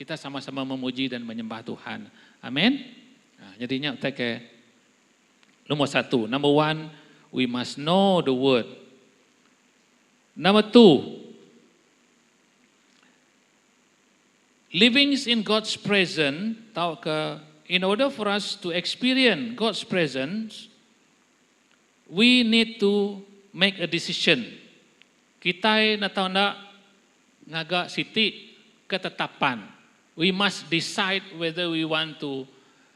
Speaker 2: kita sama-sama memuji dan menyembah Tuhan. Amin. Jadinya kita ke nomor satu. Number one, we must know the word. Number two, living in God's presence, tahu ke, in order for us to experience God's presence, we need to make a decision. Kita nak tahu nak ngaga siti ketetapan. We must decide whether we want to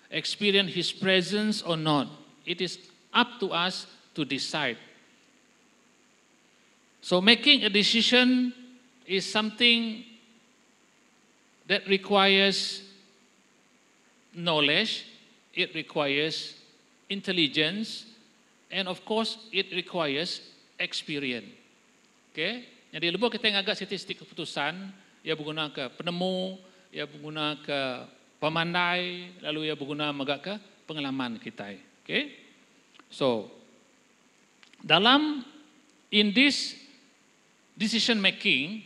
Speaker 2: experience His presence or not. It is up to us to decide. So making a decision is something that requires knowledge, it requires intelligence, and of course it requires experience. Okay? Jadi lepas kita ngagak siti-siti keputusan, ia berguna ke penemu, ia berguna ke pemandai, lalu ia berguna magak ke pengalaman kita. Okay? So, in this decision making,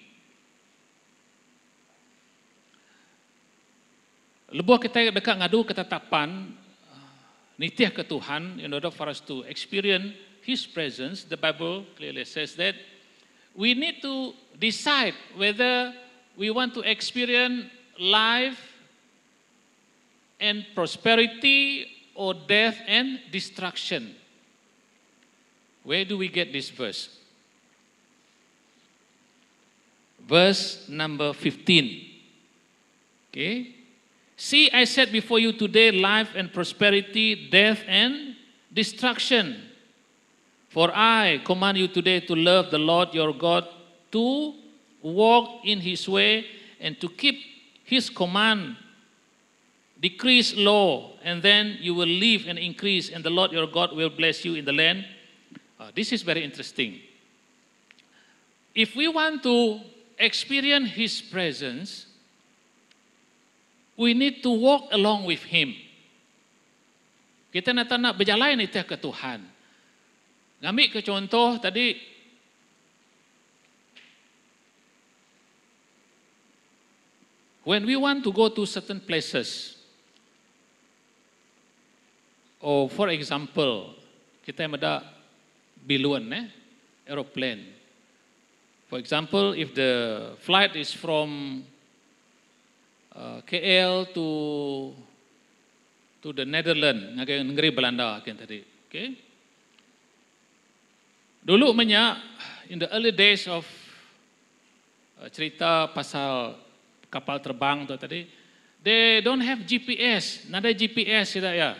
Speaker 2: lebuh kita dekat ngadu ketetapan nitiah ke Tuhan, in order for us to experience His presence, the Bible clearly says that we need to decide whether we want to experience life and prosperity or death and destruction. Where do we get this verse? Verse number 15. Okay. See, I set before you today life and prosperity, death and destruction. For I command you today to love the Lord your God, to walk in His way and to keep His command, decrease low, and then you will live and increase, and the Lord your God will bless you in the land. This is very interesting. If we want to experience His presence, we need to walk along with Him. Kita nak berjalan itu ke Tuhan. Ngambil ke contoh tadi, when we want to go to certain places, or for example, kita ada balloon, aeroplane. For example, if the flight is from KL to the Netherlands, negeri Belanda kan tadi. Okay. Dulu in the early days of cerita pasal kapal terbang tu tadi, they don't have GPS, nada GPS tidak ya.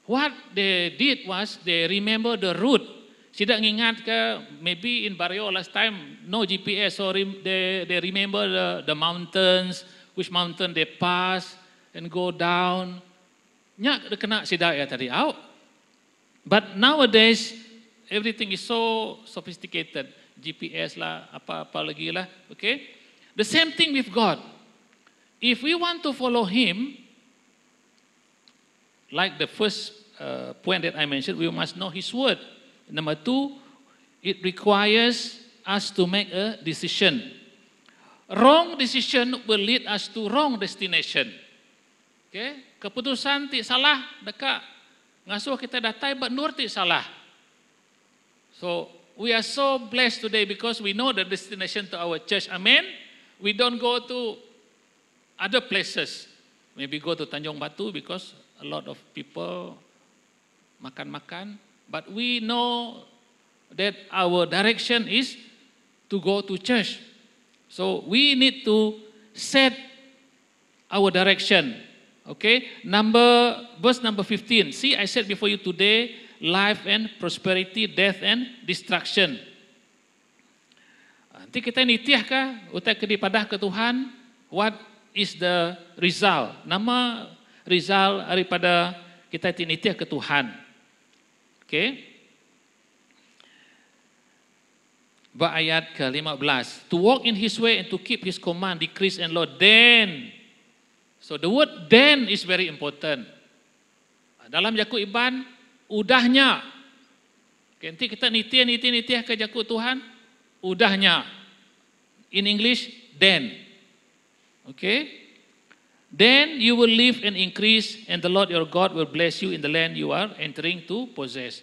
Speaker 2: What they did was they remember the route. Tidak ingat ke maybe in Bario last time no GPS, so they remember the mountains, which mountain they pass and go down. Nyak kena sidak ya tadi out. But nowadays everything is so sophisticated. GPS lah, apa lagi lah, okay? The same thing with God. If we want to follow Him, like the first point that I mentioned, we must know His word. Number 2, it requires us to make a decision. Wrong decision will lead us to wrong destination. Okay? Keputusan ti salah dekat ngasuh kita datai but nur ti salah. So we are so blessed today because we know the destination to our church. Amen. We don't go to other places. Maybe go to Tanjung Batu because a lot of people makan-makan. But we know that our direction is to go to church. So we need to set our direction. Okay, verse number 15. See, I said before you today, life and prosperity, death and destruction. Nanti kita nitiah ka, utai ke dipadah ke Tuhan, what is the result? Nama result daripada kita nitiah ke Tuhan. Okay. Ayat ke-15. To walk in His way and to keep His command, decrease and low. Then. So the word then is very important. Dalam Jakub Iban, udahnya. Nanti kita nitiah ke Jakub Tuhan, udahnya. In English, then. Okay? Then you will live and increase, and the Lord your God will bless you in the land you are entering to possess.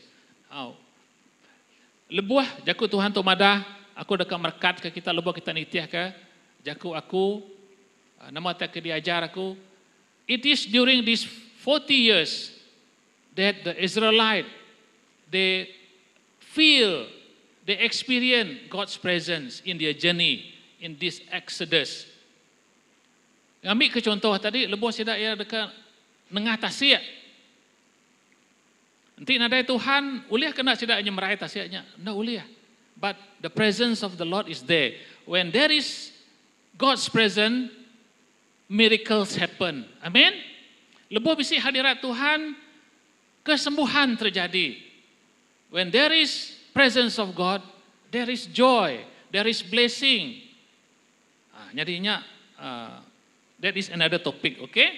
Speaker 2: Lebuah Jakub Tuhan tu madah, aku dekat merkat ke kita, lebuah kita nitiah ke Jakub aku, nama tak ke diajar aku. It is during these 40 years that the Israelite, they experience God's presence in their journey, in this Exodus. Ambil ke contoh tadi, lebuh sidak ya dekat nengah tasik. Nanti nadai Tuhan, uliah kena sidak nyemerai tasiknya. No uliah. But the presence of the Lord is there. When there is God's presence, miracles happen. Amen. Lebuh bisi hadirat Tuhan, kesembuhan terjadi. When there is presence of God, there is joy, there is blessing. Jadinya that is another topic, okay?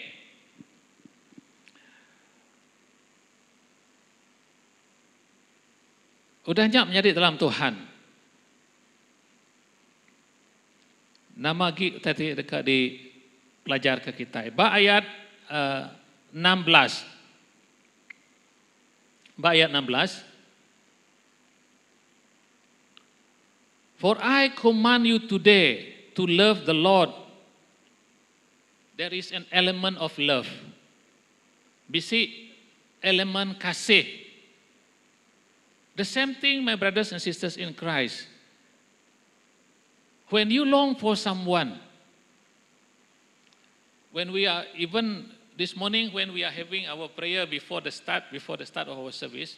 Speaker 2: Udahnya menjadi dalam Tuhan. Nama lagi tadi dekat di pelajar ke kita. Ayat 16. Ayat 16. For I command you today to love the Lord. There is an element of love. Bisi elemen kasih. The same thing, my brothers and sisters in Christ. When you long for someone, when we are, even this morning when we are having our prayer before the start of our service,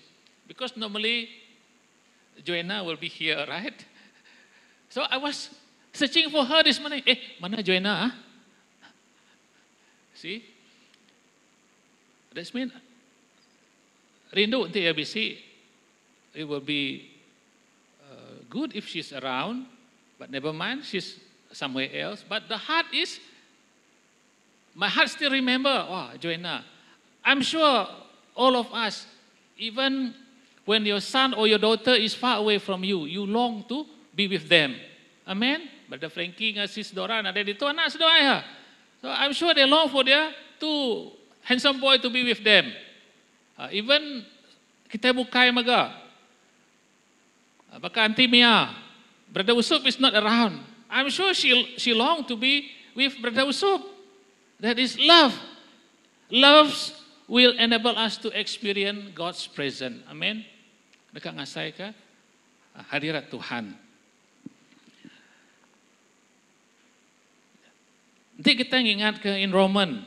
Speaker 2: because normally Joanna will be here, right? So I was Searching for her this morning. Mana Joanna? See? That's mean rindu untuk ABC. It will be good if she's around, but never mind, she's somewhere else. But the heart is, my heart still remember, Joanna. I'm sure all of us, even when your son or your daughter is far away from you, you long to be with them. Amen? Brother Frankie dengan sis Dora, ada itu anak sedua ya. So I'm sure they long for their two handsome boy to be with them. Even kita bukai maga. Baka Auntie Mia, Brother Usup is not around. I'm sure she long to be with Brother Usup. That is love. Love will enable us to experience God's presence. Amen. Dekat ngasai ke hadirat Tuhan. Nanti kita ingat ke in Roman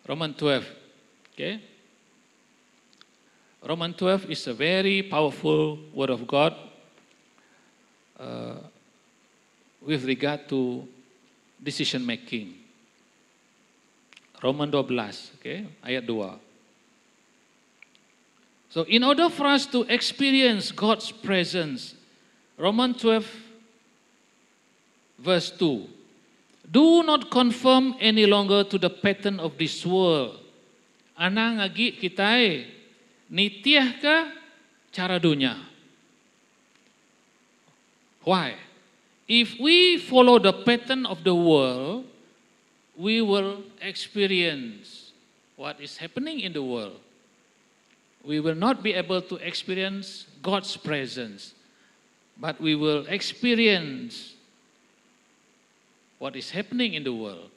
Speaker 2: 12. Okay. Roman 12 is a very powerful word of God with regard to decision making. Roman 12, okay, ayat 2. So in order for us to experience God's presence, Roman 12 verse 2, do not conform any longer to the pattern of this world. Ana ngagi kita nitiah ke cara dunia. Why? If we follow the pattern of the world, we will experience what is happening in the world. We will not be able to experience God's presence, but we will experience what is happening in the world.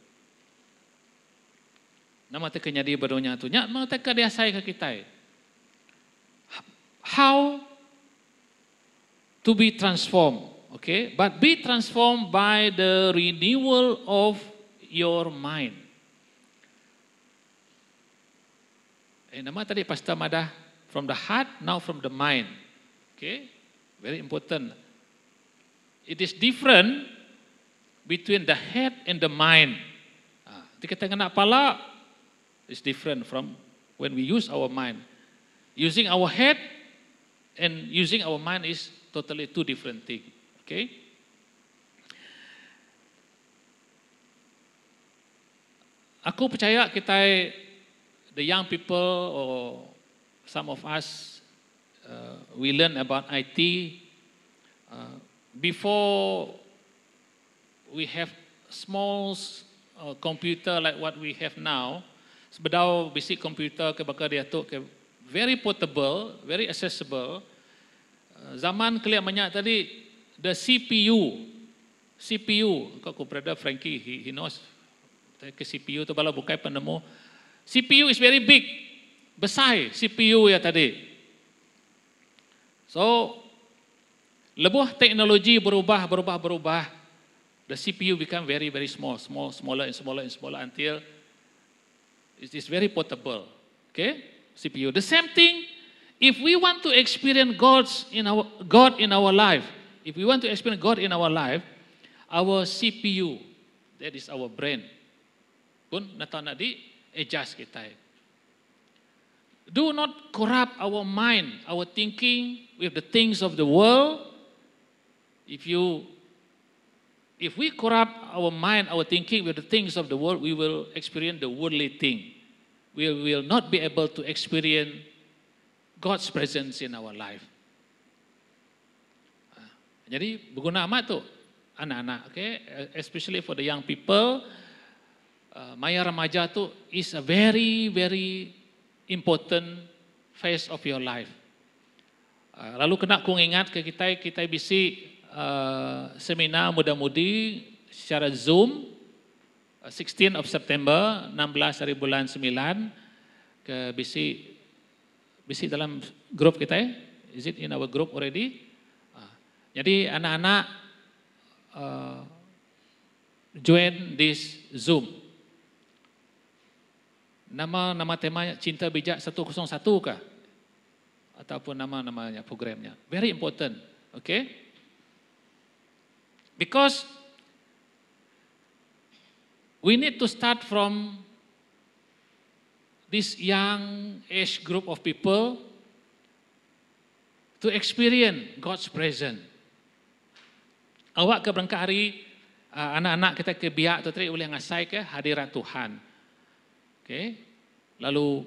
Speaker 2: Nama teka nyadi badonya tu, nya nama teka dia saya ke kita. How to be transformed, okay? But be transformed by the renewal of your mind. Nama tadi Pastor Madah, from the heart, now from the mind. Okay? Very important. It is different between the head and the mind. Kita kena pala is different from when we use our mind. Using our head and using our mind is totally two different things. Okay? Aku percaya kita, the young people or some of us, we learn about IT before we have small computer like what we have now. Sebedau basic computer ke bakal dia tu ke very portable, very accessible. Zaman kelihat banyak tadi, the CPU, kau Brother Frankie, he knows ke CPU tu bala bukai penemu. CPU is very big, besar CPU ya tadi. So, lebuh teknologi berubah. The CPU become very smaller until it is very portable. Okay? CPU. The same thing, if we want to experience God in our life, our CPU, that is our brain, pun natana di adjust kita. Do not corrupt our mind, our thinking with the things of the world. If we corrupt our mind, our thinking with the things of the world, we will experience the worldly thing. We will not be able to experience God's presence in our life. Jadi berguna amat tu anak-anak, okay? Especially for the young people. Maya remaja tu is a very important phase of your life. Lalu kena ku ingat ke kita bisi seminar muda-mudi secara Zoom 16 of September 16 hari bulan 9 ke bisi dalam grup kita ya. Is it in our group already? Jadi anak-anak join this Zoom. Nama temanya Cinta Bijak 101 kah? Ataupun namanya programnya. Very important. Okay? Because we need to start from this young age group of people to experience God's presence. Awak ke berangkat hari, anak-anak kita ke biak tu tadi boleh ngasai ke hadirat Tuhan. Okay. Lalu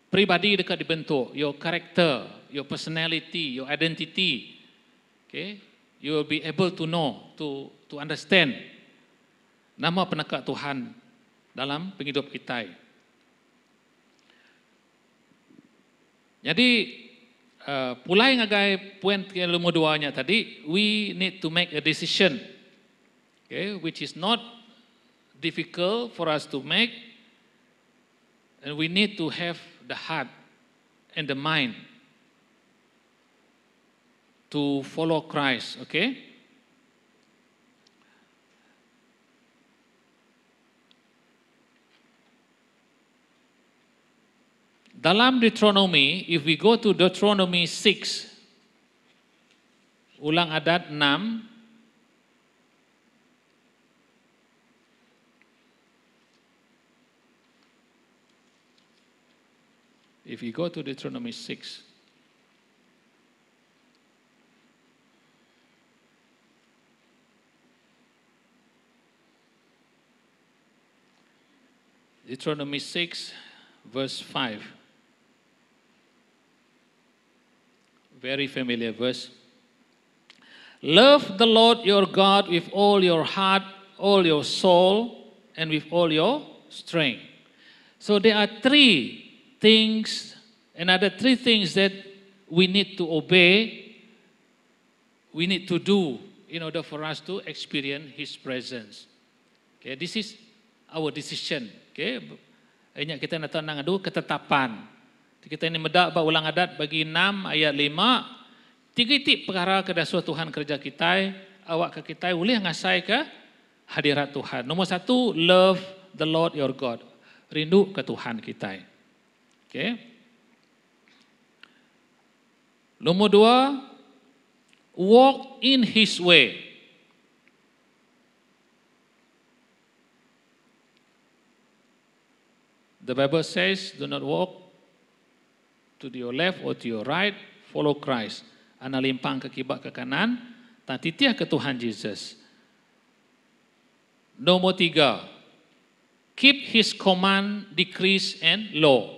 Speaker 2: pribadi dekat dibentuk, your character, your personality, your identity. Okay. You will be able to know, to understand nama penekat Tuhan dalam penghidup kita. Jadi pulai ngagai poin yang nombor 2-nya tadi, we need to make a decision, okay, which is not difficult for us to make, and we need to have the heart and the mind to follow Christ, okay? Dalam Deuteronomy, if we go to Deuteronomy 6, Ulang Adat 6, if you go to Deuteronomy 6, Deuteronomy 6, verse 5. Very familiar verse. Love the Lord your God with all your heart, all your soul, and with all your strength. So there are 3 things, another 3 things that we need to obey, we need to do in order for us to experience His presence. Okay, this is our decision. Okay, ingat kita nak tenang adu ketetapan. Kita ini medak ulang adat bagi 6 ayat 5. 3 tip perkara kedasua Tuhan kerja kita, awak ke kita boleh ngasai ke hadirat Tuhan. Nomor 1, love the Lord your God. Rindu ke Tuhan kita. Okay. Nomor 2, walk in His way. The Bible says, do not walk to your left or to your right, follow Christ. Ana limpang ke kibak ke kanan, tak titiah ke Tuhan Yesus. Nomor 3, keep His command, decrees and law.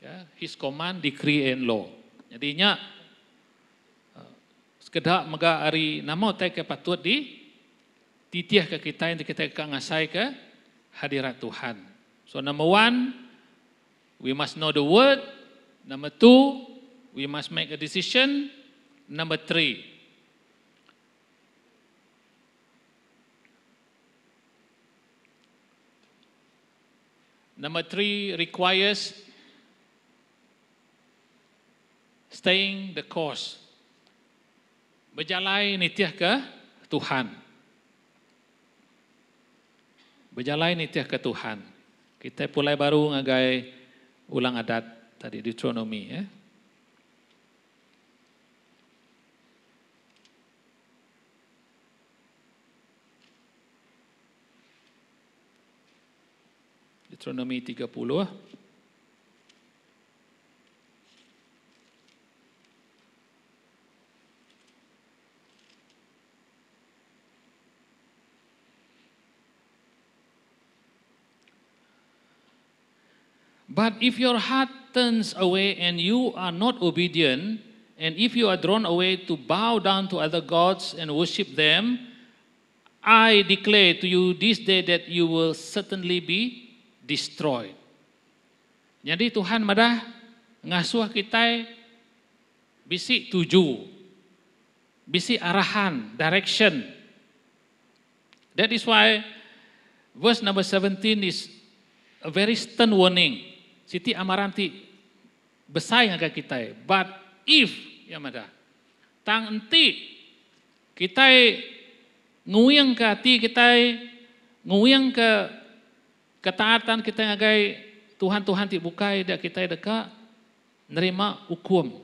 Speaker 2: Ya, His command, decree and law. Jadinya sekedar mega hari nama tai ke patut di titiah ke kita yang kita ngasai ke hadirat Tuhan. So number 1, we must know the word. Number 2, we must make a decision. Number 3, requires staying the course. Berjalan nitiah ke Tuhan. Berjalan nitiah ke Tuhan. Kita pulai baru ngagai ulang adat tadi Deuteronomy, ya. Deuteronomy 30. But if your heart turns away and you are not obedient, and if you are drawn away to bow down to other gods and worship them, I declare to you this day that you will certainly be destroyed. Jadi Tuhan madah ngasuh kita bisi tuju, bisi arahan, direction. That is why verse number 17 is a very stern warning. Siti amaranti besar yang kita. But if ya madah tang enti kita nguyang ke hati kita, nguyang ke ketaatan kita ngagai Tuhan ti bukai dak kita deka nerima hukum.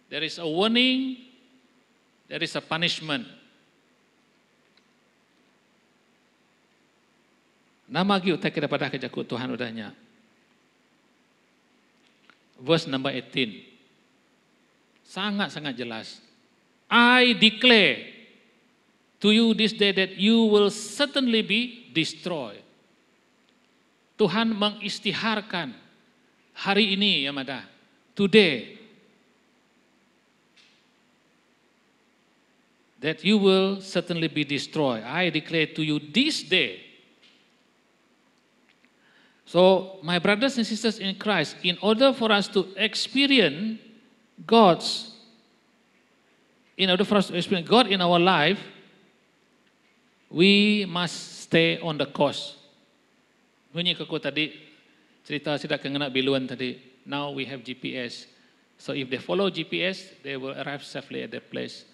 Speaker 2: There is a warning, there is a punishment. Nama gi utai kepada kejaku Tuhan udahnya. Verse number 18. Sangat-sangat jelas. I declare to you this day that you will certainly be destroyed. Tuhan mengistiharkan hari ini ya Mada. Today. That you will certainly be destroyed. I declare to you this day. So, my brothers and sisters in Christ, in order for us to experience God in our life, we must stay on the course. Bunyi aku tadi, cerita tidak kena biluan tadi. Now we have GPS. So if they follow GPS, they will arrive safely at their place.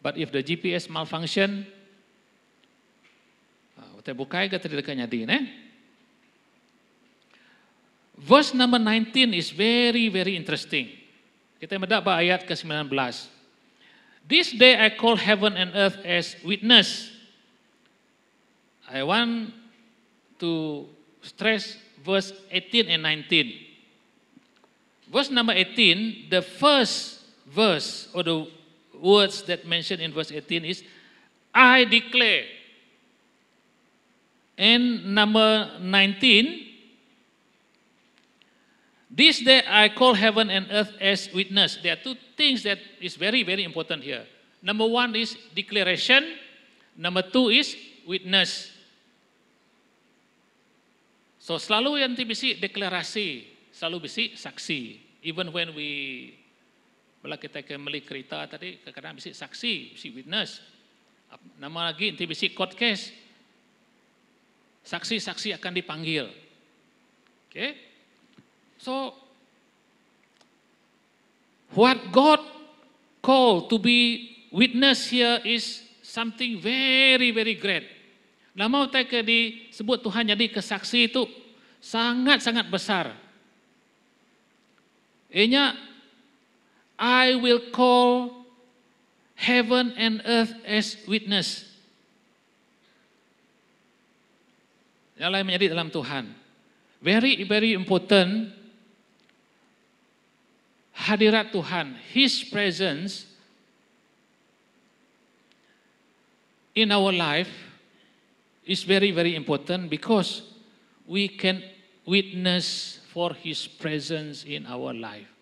Speaker 2: But if the GPS malfunction, kita bukai ke tadi dekatnya di, Verse number 19 is very, very interesting. Kita mendapat ayat ke-19. This day I call heaven and earth as witness. I want to stress verse 18 and 19. Verse number 18, the first verse or the words that mentioned in verse 18 is, I declare. And number 19, this day I call heaven and earth as witness. There are two things that is very, very important here. Number one is declaration. Number two is witness. So selalu yang bisi deklarasi, selalu bisi saksi. Even when bila kita kembali kereta tadi, kadang-kadang bisi saksi, bisi witness. Nama lagi nanti bisi court case. Saksi-saksi akan dipanggil. Okay? So, what God called to be witness here is something very, very great. Lama utai disebut Tuhan jadi kesaksi itu sangat-sangat besar. Ianya, I will call heaven and earth as witness. Yang lain menjadi dalam Tuhan. Very, very important. Hadirat Tuhan, His presence in our life is very, very important because we can witness for His presence in our life.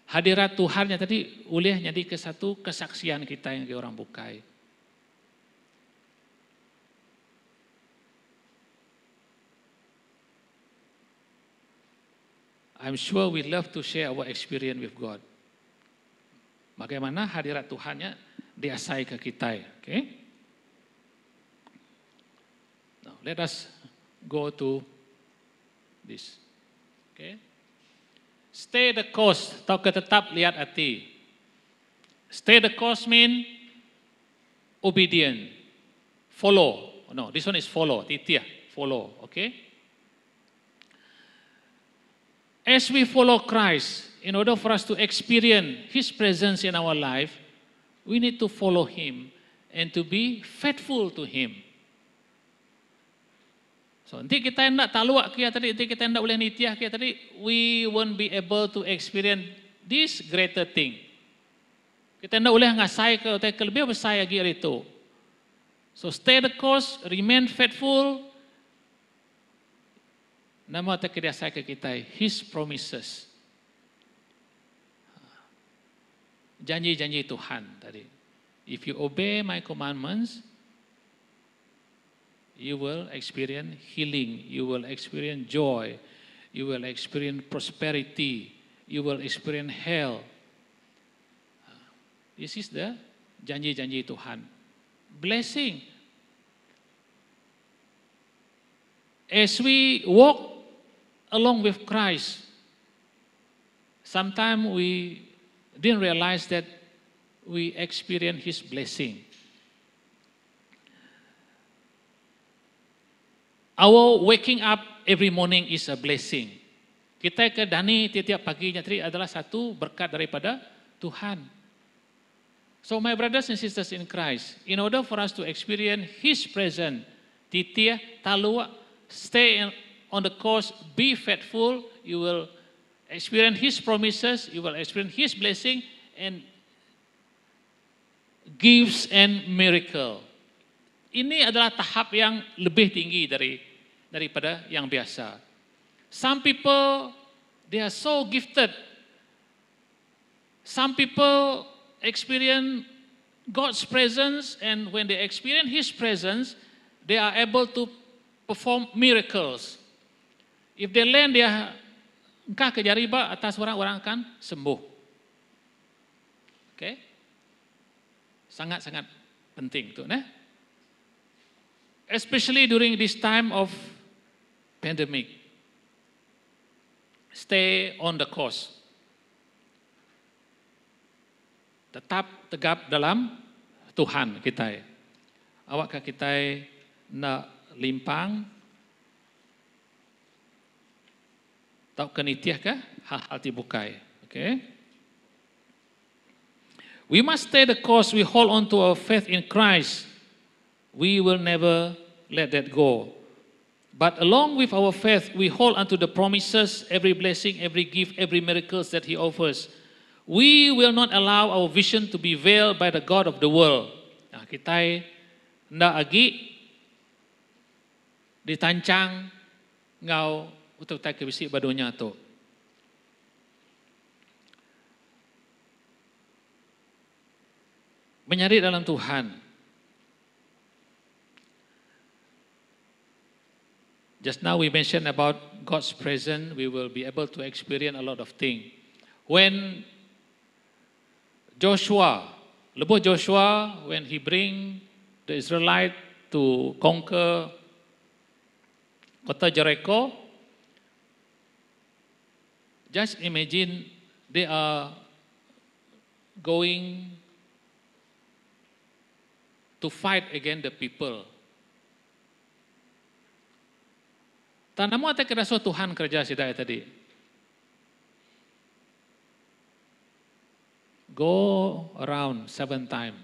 Speaker 2: Hadirat Tuhannya tadi boleh jadi ke satu kesaksian kita yang orang bukai. I'm sure we love to share our experience with God. Bagaimana hadirat Tuhannya diasai ke kita, okay? Now, let us go to this. Okay? Stay the course, atau tetap lihat hati. Stay the course mean obedient, follow. No, this one is follow, titiah, follow, okay? As we follow Christ, in order for us to experience His presence in our life, we need to follow Him and to be faithful to Him. So, nanti kita hendak taluak kia tadi, nanti kita hendak boleh nitiah kia tadi, we won't be able to experience this greater thing. Kita hendak boleh ngasai ke lebih besar lagi itu. So, stay the course, remain faithful. Nama tak saya ke kita, His promises. Janji-janji Tuhan tadi. If you obey my commandments, you will experience healing, you will experience joy, you will experience prosperity, you will experience health. This is the janji-janji Tuhan. Blessing. As we walk along with Christ, sometimes we didn't realize that we experience His blessing. Our waking up every morning is a blessing. Kita ke Dani tiap paginya tadi adalah satu berkat daripada Tuhan. So my brothers and sisters in Christ, in order for us to experience His presence, titia, talua, on the course, be faithful, you will experience His promises, you will experience His blessing, and gifts and miracle. Ini adalah tahap yang lebih tinggi daripada yang biasa. Some people, they are so gifted. Some people experience God's presence, and when they experience His presence, they are able to perform miracles. If they land dia engkah kejariba atas orang akan sembuh. Okay? Sangat-sangat penting tu, nah. Especially during this time of pandemic. Stay on the course. Tetap tegap dalam Tuhan kita. Awak kita nak limpang, tak kenitiah ke hal-hal tibukai. Okay? We must stay the course. We hold on to our faith in Christ. We will never let that go. But along with our faith, we hold onto the promises, every blessing, every gift, every miracles that He offers. We will not allow our vision to be veiled by the God of the world. Nah, kita ndak lagi ditancang ngau utak kebisi badonya tu. Menyari dalam Tuhan. Just now we mentioned about God's presence, we will be able to experience a lot of things. When Joshua, when he bring the Israelites to conquer Kota Jericho, just imagine they are going to fight against the people. Tanamu ate keraso Tuhan kerja sidai tadi. Go around 7 times.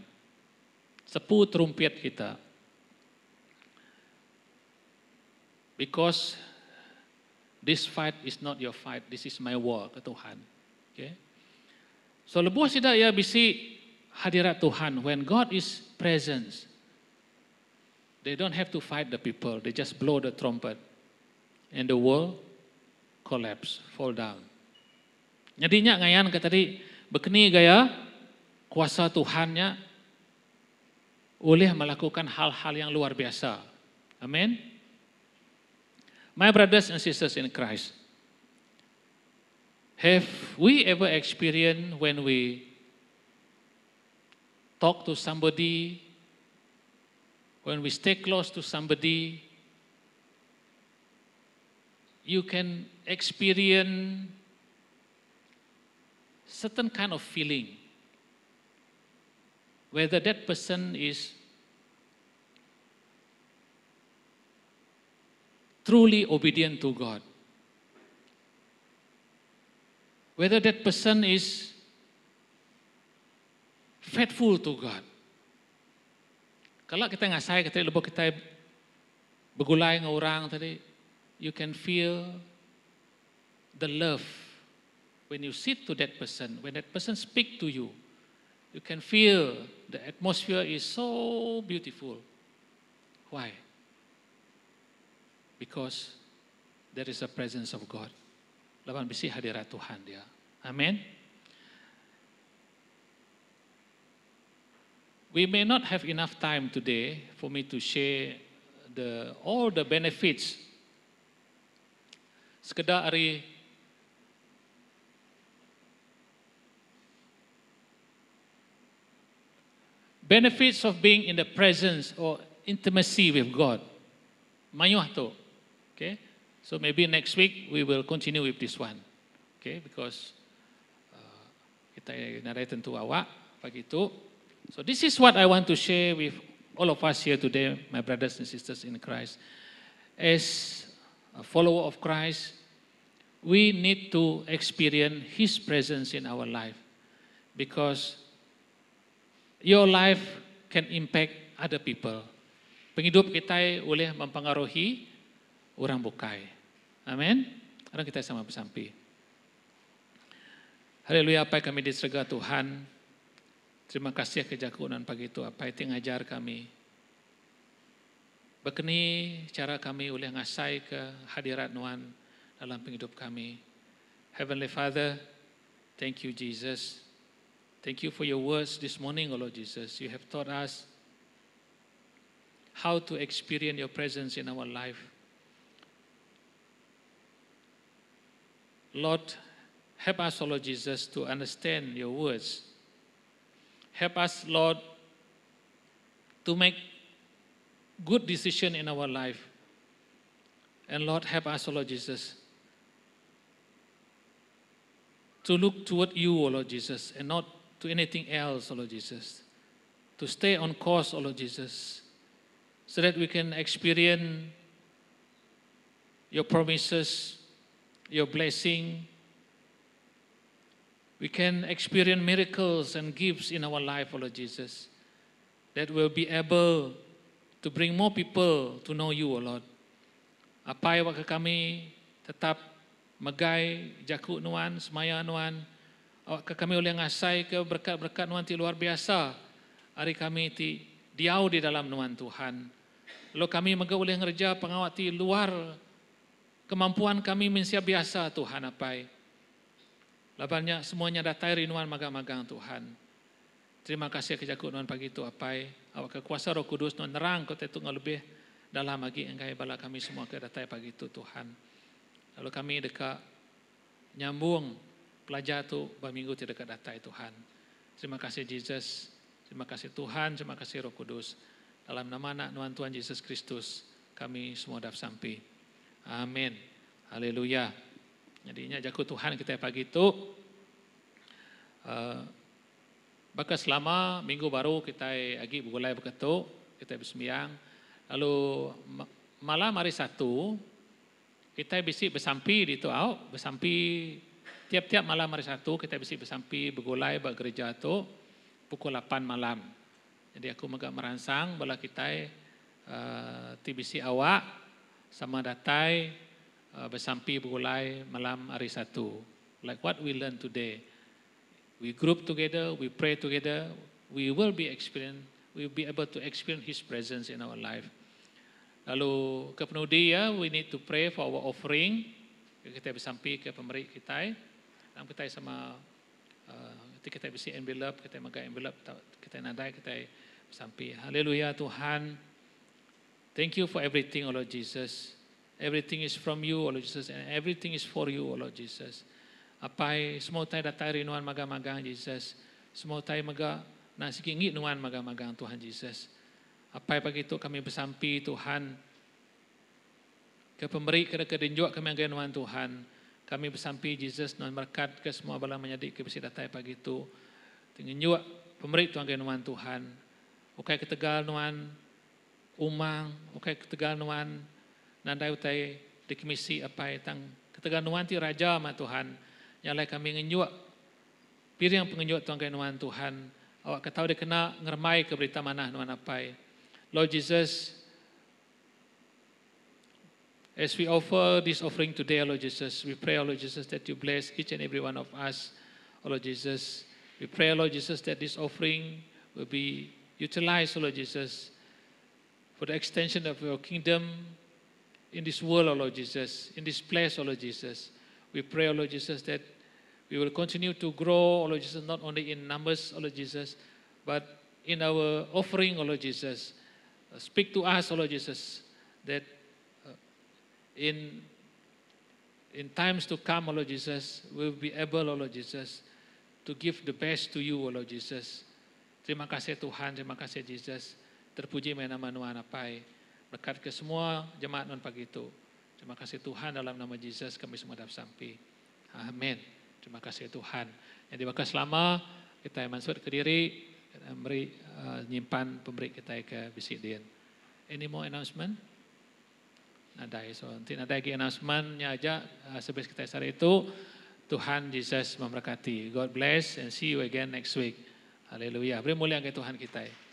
Speaker 2: 10 trumpet kita. Because this fight is not your fight, this is my war ke Tuhan. Okay? So lebuh sidai ya bisi hadirat Tuhan. When God is present, they don't have to fight the people, they just blow the trumpet. And the world collapse, fall down. Jadinya ngayan ke tadi, bekeni gaya kuasa Tuhannya boleh melakukan hal-hal yang luar biasa. Amin. My brothers and sisters in Christ, have we ever experienced when we talk to somebody, when we stay close to somebody, you can experience certain kind of feeling, whether that person is truly obedient to God, whether that person is faithful to God. Kalau kita ngasai, kita lebih kita begulai dengan orang tadi, you can feel the love when you sit to that person, when that person speak to you. You can feel the atmosphere is so beautiful. Why? Because there is a presence of God. Lawan bisi hadirat Tuhan dia. Amen. We may not have enough time today for me to share all the benefits. Sekedar hari benefits of being in the presence or intimacy with God. Mayuh tu. Okay? So maybe next week we will continue with this one. Okay? Because kita narai tentu awak pagi itu. So this is what I want to share with all of us here today, my brothers and sisters in Christ. As a follower of Christ, we need to experience His presence in our life, because your life can impact other people. Penghidup kita boleh mempengaruhi orang bukai. Amin. Sekarang kita sama bersampi. Haleluya, apa yang kami diserga Tuhan. Terima kasih kejakunan pagi itu, apa yang ngajar kami. Begini cara kami boleh ngasai ke hadirat Tuhan dalam penghidup kami. Heavenly Father, thank you Jesus. Thank you for your words this morning, O Lord Jesus. You have taught us how to experience your presence in our life. Lord, help us, O Lord Jesus, to understand your words. Help us, Lord, to make good decision in our life. And Lord, help us, O Lord Jesus, to look toward you, O Lord Jesus, and not to anything else, O Lord Jesus. To stay on course, O Lord Jesus, so that we can experience your promises, your blessing. We can experience miracles and gifts in our life, O Lord Jesus, that will be able to bring more people to know you, O Lord. Apa yang kami tetap megai, jaku nuan, semaya nuan, kami oleh ngasai ke berkat-berkat nuan ti luar biasa. Hari kami ti diau di dalam nuan Tuhan. Lalu kami mega oleh ngerja pengawat ti luar kemampuan kami mensia biasa Tuhan apai. Labannya semuanya datai rinuan magang-magang Tuhan. Terima kasih kejaku nuan pagi itu apai. Awak kekuasa Roh Kudus nuan nerang kau tetu lebih dalam lagi engkai bala kami semua ke datai pagi itu Tuhan. Lalu kami dekat nyambung pelajar tu berminggu tidak dekat datai Tuhan. Terima kasih Jesus. Terima kasih Tuhan. Terima kasih Roh Kudus. Dalam nama anak Tuhan Tuhan Yesus Kristus kami semua dah sampai. Amin. Haleluya. Jadinya jaku Tuhan kita pagi itu. Bahkan selama minggu baru kita agi bergulai berketuk, kita bersembiang. Lalu malam hari Sabtu kita bisa bersampi di tu au, bersampi tiap-tiap malam hari Sabtu kita bisa bersampi bergulai bergereja tu pukul 8 malam. Jadi aku agak merangsang bala kita TBC awak sama datai bersampi bergulai malam hari Sabtu. Like what we learn today. We group together, we pray together, we will be able to experience His presence in our life. Lalu kepenudi ya, we need to pray for our offering. Kita bersampi ke pemberi kita. Dan kita sama kita bisa envelope, kita magai envelope, kita nadai, kita bersampi. Haleluya Tuhan. Thank you for everything, O Lord Jesus. Everything is from you, O Lord Jesus, and everything is for you, O Lord Jesus. Apai semua tayo datai rinuan magang-magang Jesus. Semua tayo maga nasikingit nuan magang-magang Tuhan Jesus. Apai pagi itu kami bersampi Tuhan. Ke pemberi ke denjok kami anggai nuan Tuhan. Kami bersampi Jesus nuan berkat ke semua bala menjadi ke besi datai pagi itu. Tingin juga pemberi tu anggai nuan Tuhan. Ukai ketegal nuan umang, ukai ketegal nuan nandai utai dikemisi apai tang ketegal nuan ti raja ma Tuhan. Nyalai kami ngenjuk piring pengenjuk tuan kai nuan Tuhan. Awak ketahu dia kena ngermai ke berita manah nuan apai. Lord Jesus, as we offer this offering today, Lord Jesus, we pray, Lord Jesus, that you bless each and every one of us, Lord Jesus. We pray, Lord Jesus, that this offering will be utilized, Lord Jesus, for the extension of your kingdom in this world, Lord Jesus, in this place, Lord Jesus. We pray, Lord Jesus, that we will continue to grow, Lord Jesus, not only in numbers, Lord Jesus, but in our offering, Lord Jesus. Speak to us, Lord Jesus, that in times to come, Lord Jesus, we will be able, Lord Jesus, to give the best to you, Lord Jesus. Terima kasih Tuhan, terima kasih Jesus. Terpuji nama Tuhan apai. Berkat ke semua jemaat non pagi itu. Terima kasih Tuhan dalam nama Yesus kami semua dapat sampai. Amin. Terima kasih Tuhan. Jadi maka selama kita mansur ke diri, beri nyimpan pemberi kita ke bisik dia. Any more announcement? Nadai. So nanti nadai lagi announcementnya aja sebelum kita sehari itu. Tuhan Yesus memberkati. God bless and see you again next week. Haleluya. Beri mulia ke Tuhan kita.